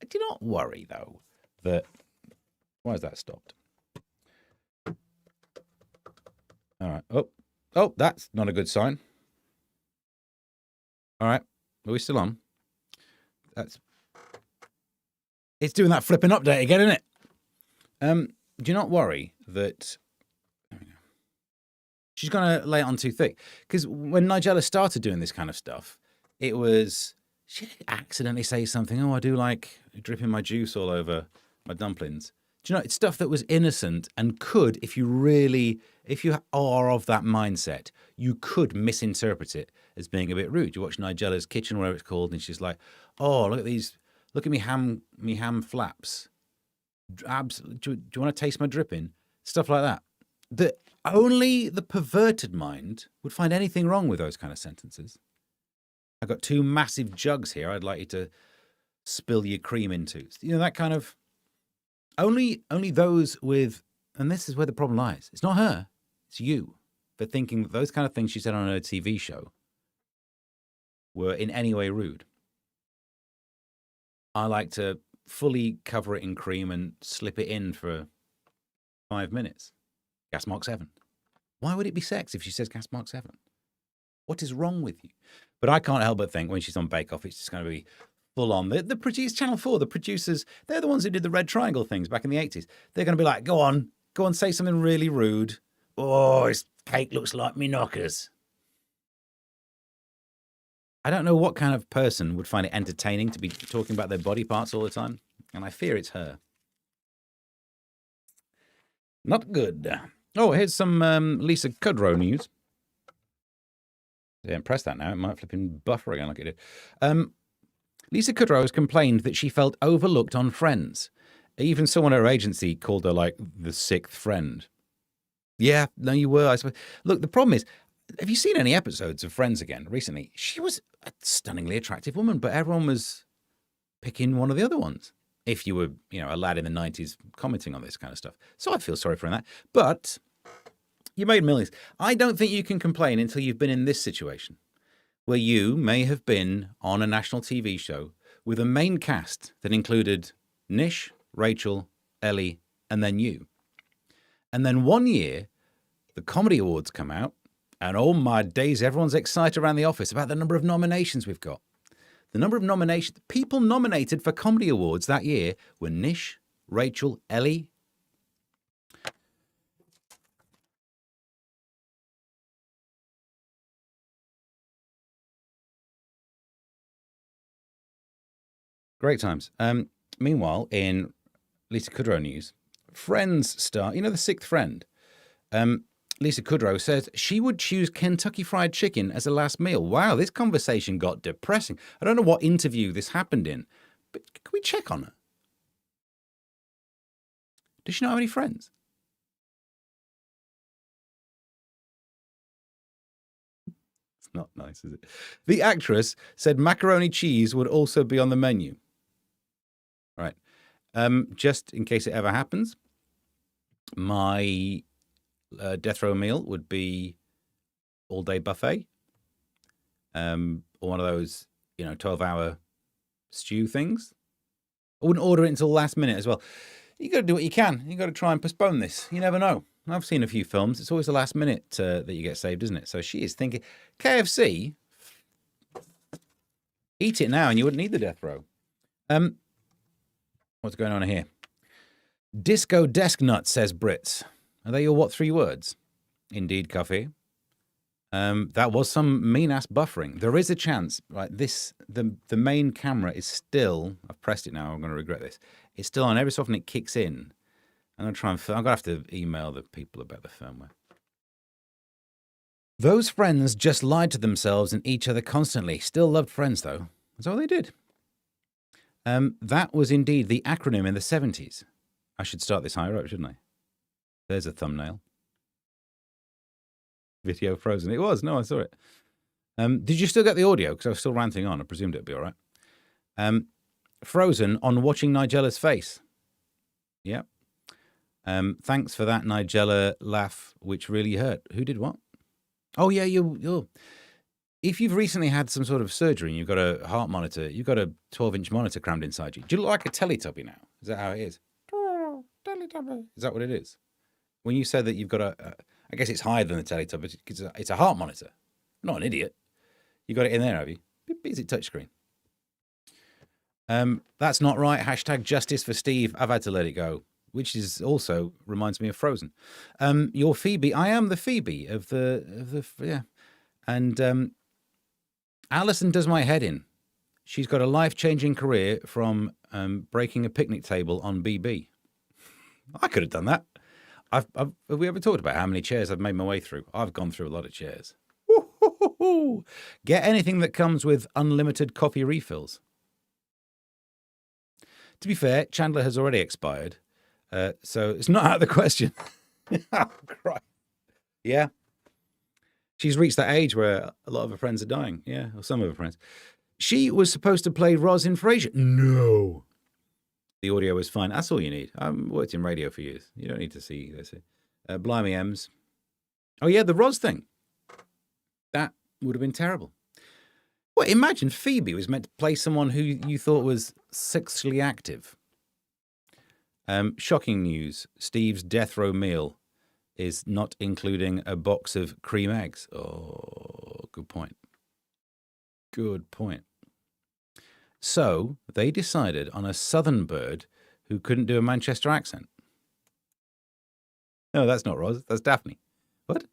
Do not worry, though, that... Why has that stopped? All right. Oh, that's not a good sign. All right. Are we still on? It's doing that flipping update again, isn't it? Do not worry that... She's going to lay it on too thick. Because when Nigella started doing this kind of stuff, it was, she'd accidentally say something, oh, I do like dripping my juice all over my dumplings. Do you know, it's stuff that was innocent and could, if you are of that mindset, you could misinterpret it as being a bit rude. You watch Nigella's Kitchen, whatever it's called, and she's like, oh, look at me ham flaps. Do you want to taste my dripping? Stuff like that. Only the perverted mind would find anything wrong with those kind of sentences. I've got 2 massive jugs here I'd like you to spill your cream into. You know, that kind of... Only those with... And this is where the problem lies. It's not her. It's you. For thinking that those kind of things she said on her TV show were in any way rude. I like to fully cover it in cream and slip it in for 5 minutes. Gas mark 7. Why would it be sex if she says gas mark 7? What is wrong with you? But I can't help but think when she's on Bake Off, it's just going to be full on. The producers, Channel 4, the producers, they're the ones who did the Red Triangle things back in the 80s. They're going to be like, go on, say something really rude. Oh, his cake looks like me knockers. I don't know what kind of person would find it entertaining to be talking about their body parts all the time. And I fear it's her. Not good. Oh, here's some Lisa Kudrow news. Yeah, press that now. It might flip in buffer again like it did. Lisa Kudrow has complained that she felt overlooked on Friends. Even someone at her agency called her, like, the 6th friend. Yeah, no, you were, I suppose. Look, the problem is, have you seen any episodes of Friends again recently? She was a stunningly attractive woman, but everyone was picking one of the other ones. If you were, a lad in the 90s commenting on this kind of stuff. So I feel sorry for that. But you made millions. I don't think you can complain until you've been in this situation, where you may have been on a national TV show with a main cast that included Nish, Rachel, Ellie, and then you. And then one year, the Comedy Awards come out, and oh my days, everyone's excited around the office about the number of nominations we've got. The number of nominations, people nominated for Comedy Awards that year were Nish, Rachel, Ellie. Great times. Meanwhile, in Lisa Kudrow news, Friends star, the 6th friend, Lisa Kudrow says she would choose Kentucky Fried Chicken as a last meal. Wow, this conversation got depressing. I don't know what interview this happened in, but can we check on her? Does she not have any friends? It's not nice, is it? The actress said macaroni cheese would also be on the menu. Right. Just in case it ever happens, my death row meal would be all-day buffet, or one of those, 12-hour stew things. I wouldn't order it until last minute as well. You got to do what you can. You got to try and postpone this. You never know. I've seen a few films. It's always the last minute that you get saved, isn't it? So she is thinking, KFC, eat it now and you wouldn't need the death row. What's going on here? Disco desk nut, says Brits. Are they your what 3 words? Indeed, Coffee. That was some mean-ass buffering. There is a chance, right? The main camera is still... I've pressed it now. I'm going to regret this. It's still on. Every so often it kicks in. I'm going to have to email the people about the firmware. Those friends just lied to themselves and each other constantly. Still loved Friends, though. That's all they did. That was indeed the acronym in the 70s. I should start this higher up, shouldn't I? There's a thumbnail. Video frozen. It was. No, I saw it. Did you still get the audio? Because I was still ranting on. I presumed it'd be all right. Frozen on watching Nigella's face. Yeah. Thanks for that Nigella laugh, which really hurt. Who did what? Oh, yeah, you're... If you've recently had some sort of surgery and you've got a heart monitor, you've got a 12-inch monitor crammed inside you. Do you look like a Teletubby now? Is that how it is? Teletubby. Is that what it is? When you said that you've got I guess it's higher than the Teletubby. It's a heart monitor. I'm not an idiot. You got it in there, have you? Is it touchscreen? That's not right. Hashtag justice for Steve. I've had to let it go. which is also reminds me of Frozen. You're Phoebe. I am the Phoebe of the yeah. And Alison does my head in. She's got a life-changing career from breaking a picnic table on BB. I could have done that. Have we ever talked about how many chairs I've made my way through? I've gone through a lot of chairs. Woo-hoo-hoo-hoo. Get anything that comes with unlimited coffee refills. To be fair, Chandler has already expired, so it's not out of the question. Oh, Christ. Yeah. She's reached that age where a lot of her friends are dying. Yeah, or some of her friends. She was supposed to play Roz in Frasier. No. The audio was fine. That's all you need. I've worked in radio for years. You don't need to see this. Blimey M's. Oh, yeah, the Roz thing. That would have been terrible. Well, imagine Phoebe was meant to play someone who you thought was sexually active. Shocking news. Steve's death row meal is not including a box of cream eggs. Oh, good point. Good point. So they decided on a southern bird who couldn't do a Manchester accent. No, that's not Roz. That's Daphne. What?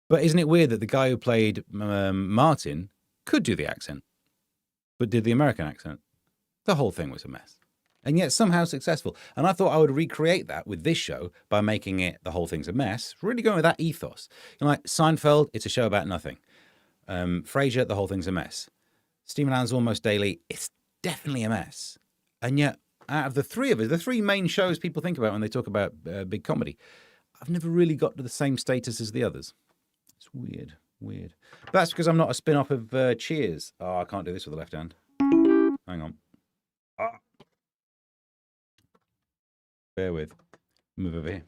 But isn't it weird that the guy who played Martin could do the accent, but did the American accent? The whole thing was a mess. And yet somehow successful. And I thought I would recreate that with this show by making it the whole thing's a mess. Really going with that ethos. You know, like Seinfeld, it's a show about nothing. Frasier, the whole thing's a mess. Stephen Allen's Almost Daily, it's definitely a mess. And yet, out of the three of us, the three main shows people think about when they talk about big comedy, I've never really got to the same status as the others. It's weird, weird. But that's because I'm not a spin-off of Cheers. Oh, I can't do this with the left hand. Hang on. Ah. Bear with. Move over here.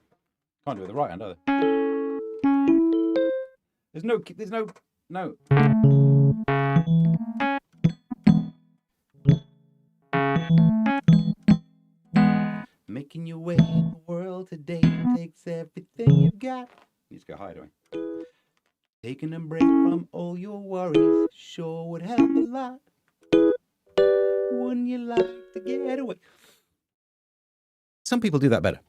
Can't do it with the right hand either. There's no. Making your way in the world today takes everything you've got. You just go higher, don't we? Taking a break from all your worries sure would help a lot. Wouldn't you like to get away? Some people do that better.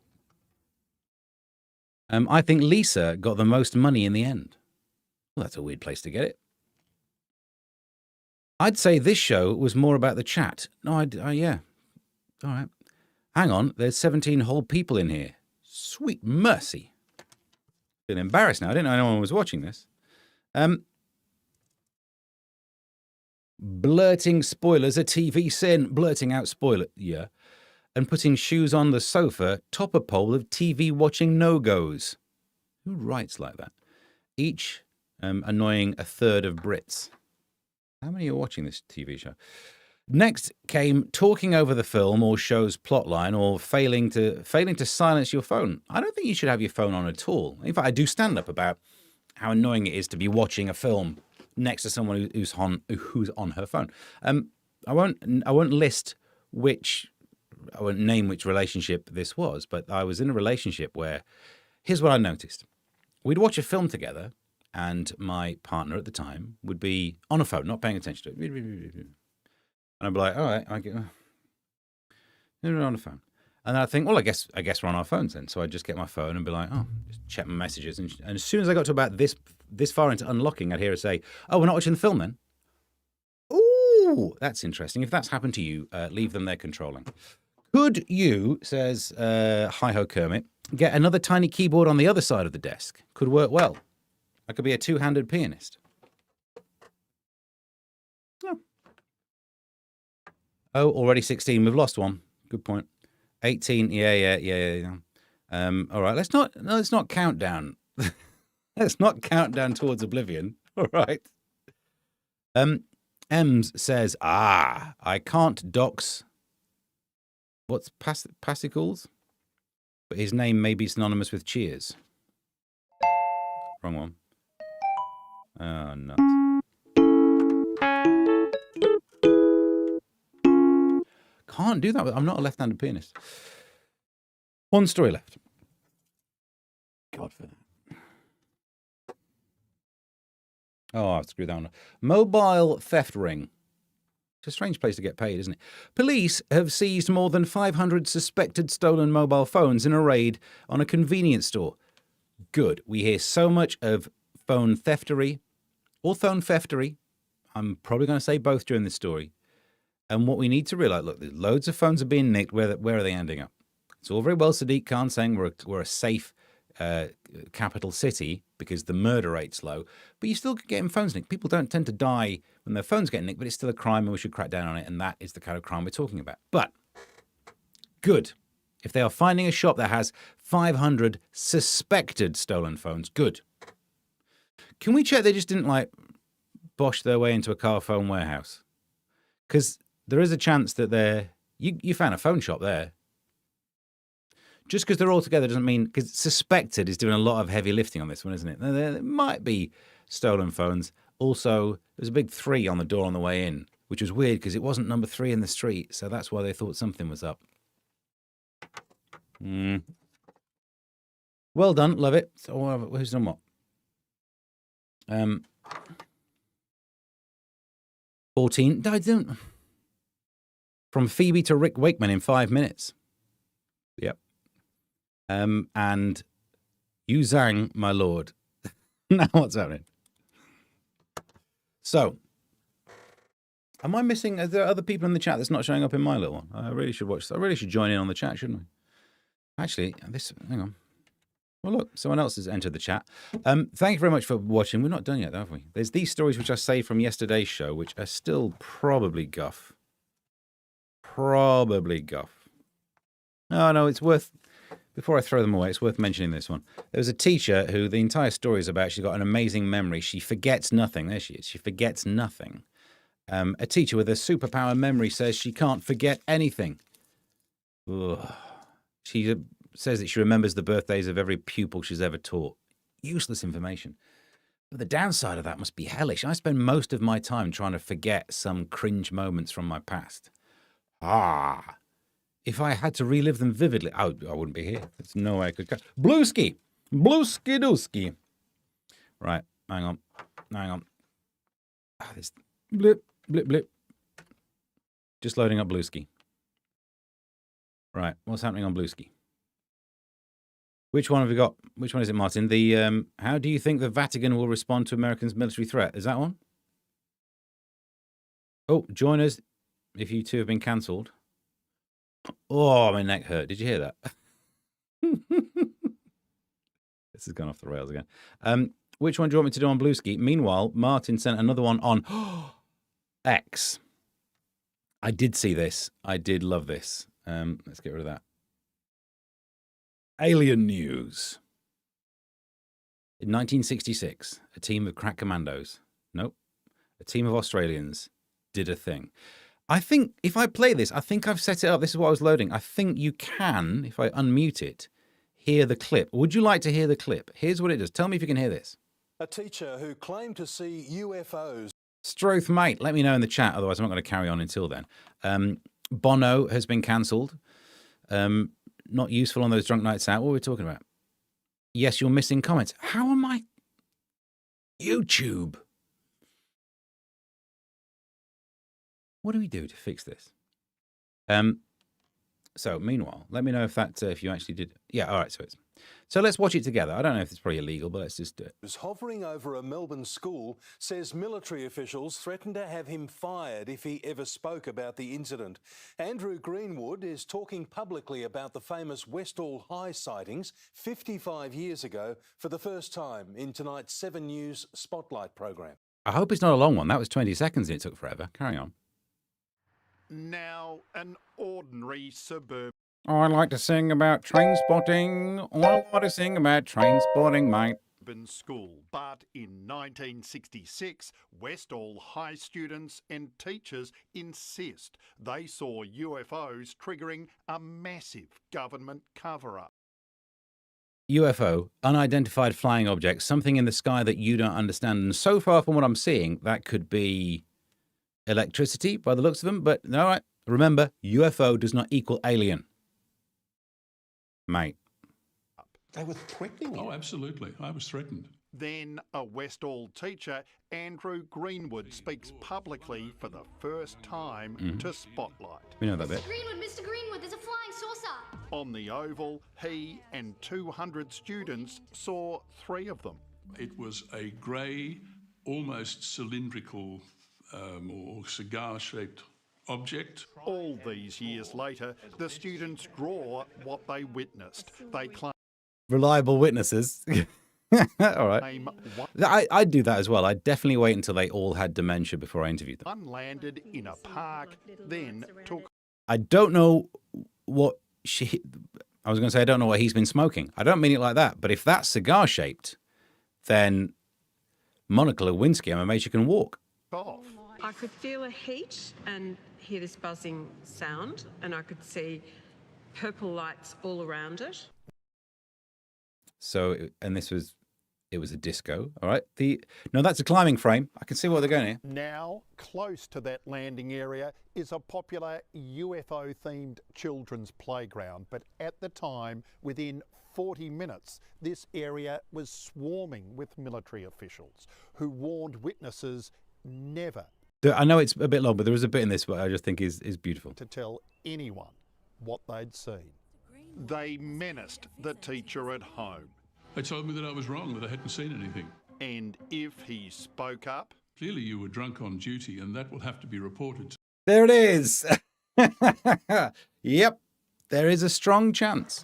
I think Lisa got the most money in the end. Well, that's a weird place to get it. I'd say this show was more about the chat. No, yeah. All right. Hang on, there's 17 whole people in here. Sweet mercy. Been embarrassed now. I didn't know anyone was watching this. Blurting spoilers a TV sin. Blurting out spoiler. Yeah. And putting shoes on the sofa, top a poll of TV watching no-goes. Who writes like that? Each annoying a third of Brits. How many are watching this TV show? Next came talking over the film or show's plotline or failing to silence your phone. I don't think you should have your phone on at all. In fact, I do stand up about how annoying it is to be watching a film next to someone who's on her phone. I won't list I won't name which relationship this was, but I was in a relationship where, here's what I noticed. We'd watch a film together, and my partner at the time would be on a phone, not paying attention to it. And I'd be like, all right, we're on the phone. And then I think, well, I guess we're on our phones then. So I'd just get my phone and be like, just check my messages. And as soon as I got to about this far into unlocking, I'd hear her say, oh, we're not watching the film then? Ooh, that's interesting. If that's happened to you, leave them there controlling. Could you, says Hi-Ho Kermit, get another tiny keyboard on the other side of the desk? Could work well. I could be a two-handed pianist. Oh, already 16. We've lost one. Good point. 18. Yeah. All right. Let's not count down. Let's not count down towards oblivion. All right. Ems says, I can't dox. What's Passicles? But his name may be synonymous with Cheers. Wrong one. Oh, nuts. Can't do that. I'm not a left-handed pianist. One story left. God for that. Oh, I've screwed that one up. Mobile theft ring. It's a strange place to get paid, isn't it? Police have seized more than 500 suspected stolen mobile phones in a raid on a convenience store. Good. We hear so much of phone theftery or phone theftery. I'm probably going to say both during this story. And what we need to realize, look, loads of phones are being nicked. Where are they ending up? It's all very well Sadiq Khan saying we're a safe capital city because the murder rate's low, but you still getting phones nicked. People don't tend to die when their phones get nicked, but it's still a crime and we should crack down on it, and that is the kind of crime we're talking about. But good. If they are finding a shop that has 500 suspected stolen phones, good. Can we check they just didn't, like, bosh their way into a car phone warehouse? Because there is a chance that you found a phone shop there. Just because they're all together doesn't mean, because suspected is doing a lot of heavy lifting on this one, isn't it? There might be stolen phones. Also, there's a big 3 on the door on the way in, which was weird because it wasn't number 3 in the street, so that's why they thought something was up. Well done, love it. So who's done what? 14. I don't. From Phoebe to Rick Wakeman in 5 minutes. Yep. And Yu Zhang, my lord. Now what's happening? So, am I missing? Are there other people in the chat that's not showing up in my little one? I really should watch. I really should join in on the chat, shouldn't I? Actually, hang on. Well, look, someone else has entered the chat. Thank you very much for watching. We're not done yet, have we? There's these stories which I saved from yesterday's show, which are still probably guff. Probably guff. No, it's worth... Before I throw them away, it's worth mentioning this one. There was a teacher who the entire story is about. She's got an amazing memory. She forgets nothing. There she is. She forgets nothing. A teacher with a superpower memory says she can't forget anything. Ugh. She says that she remembers the birthdays of every pupil she's ever taught. Useless information. But the downside of that must be hellish. I spend most of my time trying to forget some cringe moments from my past. If I had to relive them vividly, I wouldn't be here. There's no way I could go. Blueski dooski. Right, hang on. This blip. Just loading up Blueski. Right, what's happening on Blueski? Which one have we got? Which one is it, Martin? The how do you think the Vatican will respond to Americans' military threat? Is that one? Oh, join us if you two have been cancelled. Oh, my neck hurt. Did you hear that? This has gone off the rails again. Which one do you want me to do on Blueski? Meanwhile, Martin sent another one on X. I did see this. I did love this. Let's get rid of that. Alien news. In 1966, a team of crack commandos, a team of Australians did a thing. I think if I play this, I think I've set it up. This is what I was loading. I think you can, if I unmute it, hear the clip. Would you like to hear the clip? Here's what it does. Tell me if you can hear this. A teacher who claimed to see UFOs. Stroth, mate, let me know in the chat. Otherwise, I'm not going to carry on until then. Bono has been cancelled. Not useful on those drunk nights out. What are we talking about? Yes, you're missing comments. How am I? YouTube. What do we do to fix this? So meanwhile, let me know if that if you actually did. Yeah, all right. So let's watch it together. I don't know if it's probably illegal, but let's just do it. Was hovering over a Melbourne school, says military officials threatened to have him fired if he ever spoke about the incident. Andrew Greenwood is talking publicly about the famous Westall High sightings 55 years ago for the first time in tonight's 7 News Spotlight program. I hope it's not a long one. That was 20 seconds and it took forever. Carry on. Now, an ordinary suburb. Oh, I like to sing about train spotting. Oh, I want to sing about train spotting, mate. School, but in 1966, Westall High students and teachers insist they saw UFOs triggering a massive government cover-up. UFO, unidentified flying object, something in the sky that you don't understand. And so far from what I'm seeing, that could be electricity by the looks of them. But all right, remember, UFO does not equal alien. Mate. They were threatening you. Oh, absolutely. I was threatened. Then a Westall teacher, Andrew Greenwood, speaks publicly for the first time to Spotlight. We know that bit. Mr. Greenwood, there's a flying saucer. On the Oval, he and 200 students saw 3 of them. It was a grey, almost cylindrical or cigar-shaped object. All these years later, the students draw what they witnessed. They claim Reliable witnesses. All right. I'd do that as well. I'd definitely wait until they all had dementia before I interviewed them. one landed in a park, then took I don't know what I was going to say I don't know what he's been smoking. I don't mean it like that. But if that's cigar-shaped, then Monica Lewinsky, I'm amazed you can walk. off. I could feel a heat and hear this buzzing sound, and I could see purple lights all around it. So, and it was a disco. All right. No, that's a climbing frame. I can see what they're going here. Now, close to that landing area is a popular UFO-themed children's playground. But at the time, within 40 minutes, this area was swarming with military officials who warned witnesses never I know it's a bit long, but there is a bit in this that I just think is beautiful. to tell anyone what they'd seen. They menaced the teacher at home. They told me that I was wrong, that I hadn't seen anything. And if he spoke up, Clearly you were drunk on duty, and that will have to be reported. There it is. Yep. There is a strong chance.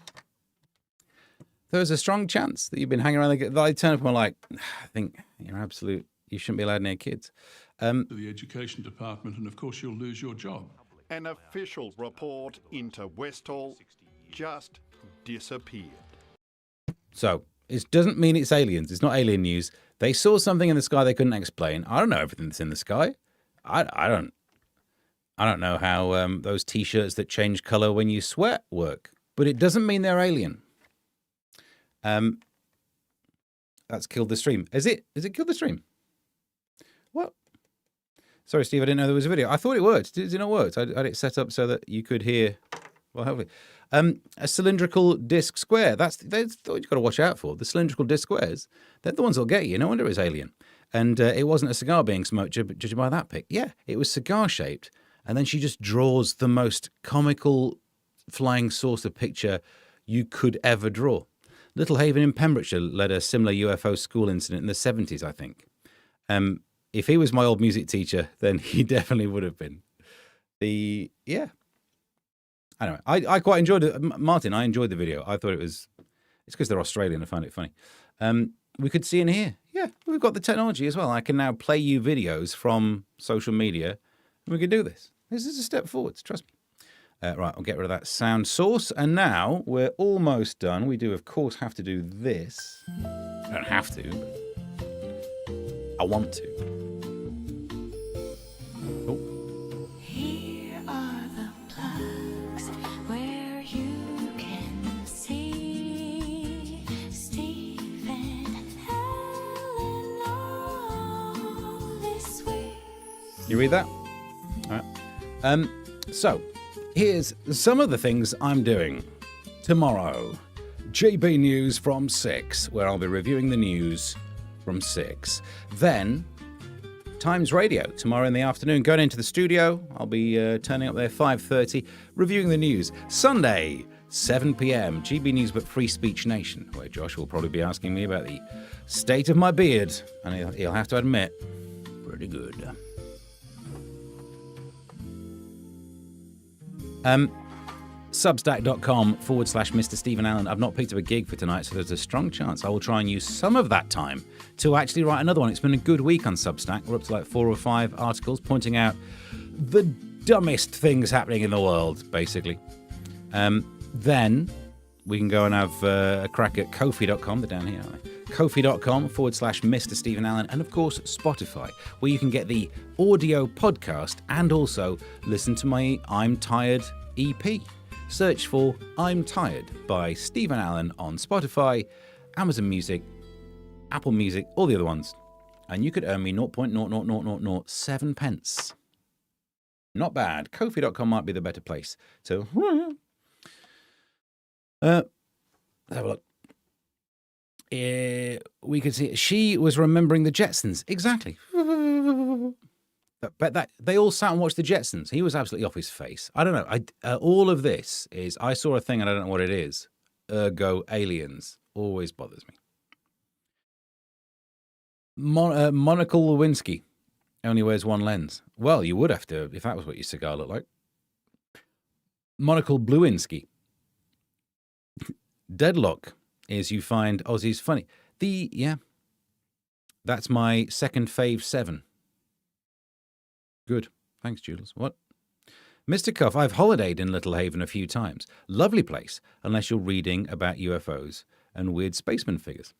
There's a strong chance that you've been hanging around. They turn up and are like, I think you shouldn't be allowed near kids. To the education department, and of course you'll lose your job. an official report into Westall just disappeared. So it doesn't mean it's aliens. It's not alien news. They saw something in the sky they couldn't explain. I don't know everything that's in the sky. I don't know how those T-shirts that change color when you sweat work. But it doesn't mean they're alien. That's killed the stream. Is it killed the stream? What? Sorry, Steve, I didn't know there was a video. I thought it worked. Did it not work? I had it set up so that you could hear. Well, hopefully. A cylindrical disc square. That's what you've got to watch out for. The cylindrical disc squares, they're the ones that'll get you. No wonder it was alien. And it wasn't a cigar being smoked, judging by that pic. Yeah, it was cigar-shaped. And then she just draws the most comical flying saucer picture you could ever draw. Little Haven in Pembrokeshire led a similar UFO school incident in the 70s, I think. If he was my old music teacher, then he definitely would have been. Anyway, I quite enjoyed it. Martin, I enjoyed the video. I thought it's because they're Australian. I find it funny. We could see in here. Yeah, we've got the technology as well. I can now play you videos from social media. And we can do this. This is a step forwards, trust me. Right, I'll get rid of that sound source. And now we're almost done. We do, of course, have to do this. I don't have to, but I want to. Oh. Here are the plugs where you can see Steve and Helen all this week. You read that? All right. So, here's some of the things I'm doing tomorrow. GB News from 6, where I'll be reviewing the news from 6. Then, Times Radio tomorrow in the afternoon. Going into the studio. I'll be turning up there 5:30, reviewing the news. Sunday, 7 p.m. GB News but Free Speech Nation, where Josh will probably be asking me about the state of my beard. And he'll have to admit, pretty good. Substack.com/Mr. Stephen Allen. I've not picked up a gig for tonight, so there's a strong chance I will try and use some of that time to actually write another one. It's been a good week on Substack. We're up to like 4 or 5 articles pointing out the dumbest things happening in the world, basically. Then we can go and have a crack at Ko-fi.com. They're down here, aren't they? Ko-fi.com/Mr. Stephen Allen, and of course Spotify, where you can get the audio podcast and also listen to my I'm Tired EP. Search for I'm Tired by Stephen Allen on Spotify, Amazon Music, Apple Music, all the other ones, and you could earn me 0.00007 pence. Not bad. Ko-fi.com might be the better place. So, let's have a look. we could see she was remembering the Jetsons. Exactly. But that they all sat and watched the Jetsons. He was absolutely off his face. I don't know. All of this is I saw a thing and I don't know what it is. Ergo aliens always bothers me. Monocle Lewinsky only wears one lens. Well, you would have to if that was what your cigar looked like. Monocle Bluinski. Deadlock is you find Aussies funny. That's my second fave 7. Good. Thanks, Jules. What? Mr. Cuff, I've holidayed in Little Haven a few times. Lovely place, unless you're reading about UFOs and weird spaceman figures.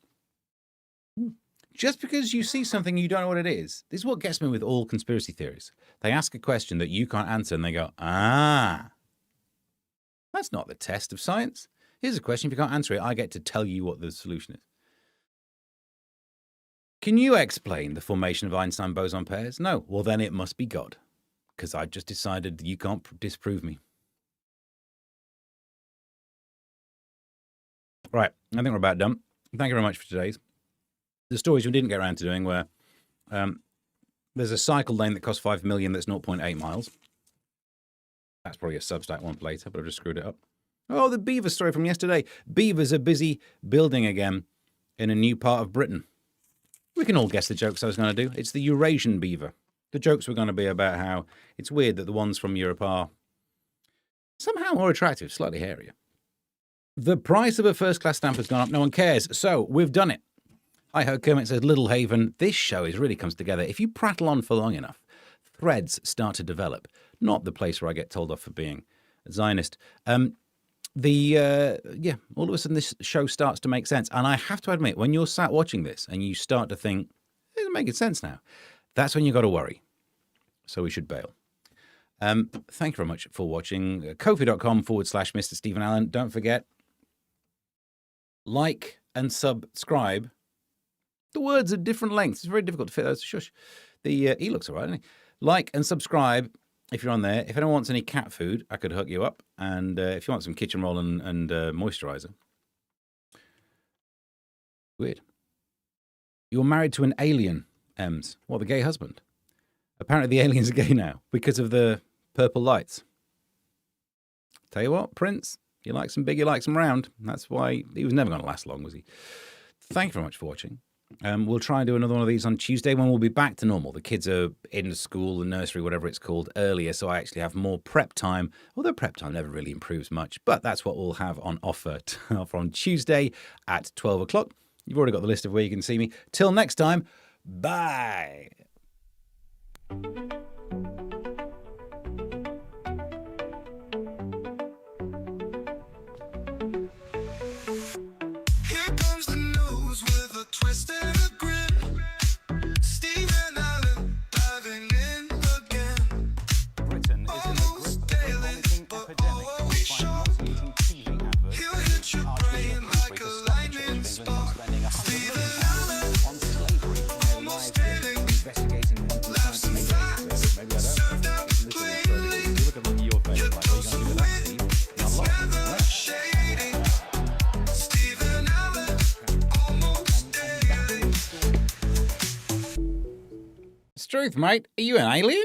Just because you see something you don't know what it is, this is what gets me with all conspiracy theories. They ask a question that you can't answer and they go, that's not the test of science. Here's a question. If you can't answer it, I get to tell you what the solution is. Can you explain the formation of Einstein boson pairs? No. Well, then it must be God, because I just decided that you can't disprove me. Right. I think we're about done. Thank you very much for today's. The stories we didn't get around to doing were there's a cycle lane that costs 5 million that's 0.8 miles. That's probably a Substack one for later, but I've just screwed it up. Oh, the beaver story from yesterday. Beavers are busy building again in a new part of Britain. We can all guess the jokes I was going to do. It's the Eurasian beaver. The jokes were going to be about how it's weird that the ones from Europe are somehow more attractive, slightly hairier. The price of a first-class stamp has gone up. No one cares. So, we've done it. Hi Ho Kermit says, Little Haven. This show really comes together. If you prattle on for long enough, threads start to develop. Not the place where I get told off for being a Zionist. All of a sudden this show starts to make sense. And I have to admit, when you're sat watching this and you start to think, it's making sense now, that's when you've got to worry. So we should bail. Thank you very much for watching. Ko-fi.com/Mr. Stephen Allen. Don't forget, like and subscribe. The words are different lengths. It's very difficult to fit those. Shush. He looks all right, doesn't he? Like and subscribe if you're on there. If anyone wants any cat food, I could hook you up. And if you want some kitchen roll and moisturizer. Weird. You're married to an alien, Ems. What, the gay husband? Apparently the aliens are gay now because of the purple lights. Tell you what, Prince, you like some big, you like some round. That's why he was never going to last long, was he? Thank you very much for watching. We'll try and do another one of these on Tuesday when we'll be back to normal. The kids are in school, the nursery, whatever it's called, earlier, so I actually have more prep time, although prep time never really improves much, but that's what we'll have on offer on Tuesday at 12 o'clock. You've already got the list of where you can see me. Till next time, bye. Here comes the news with a twist and a grin. Stephen Allen diving in again. Britain is in the Almost grip of a daily, vomiting but epidemic. are we sure? He'll hit your brain like a lightning spark. Stephen Allen, almost daily. Laughs and facts, served up plainly. Your dose of wit, it's never shady. Stephen Allen, almost daily. It's truth, mate. Are you an alien?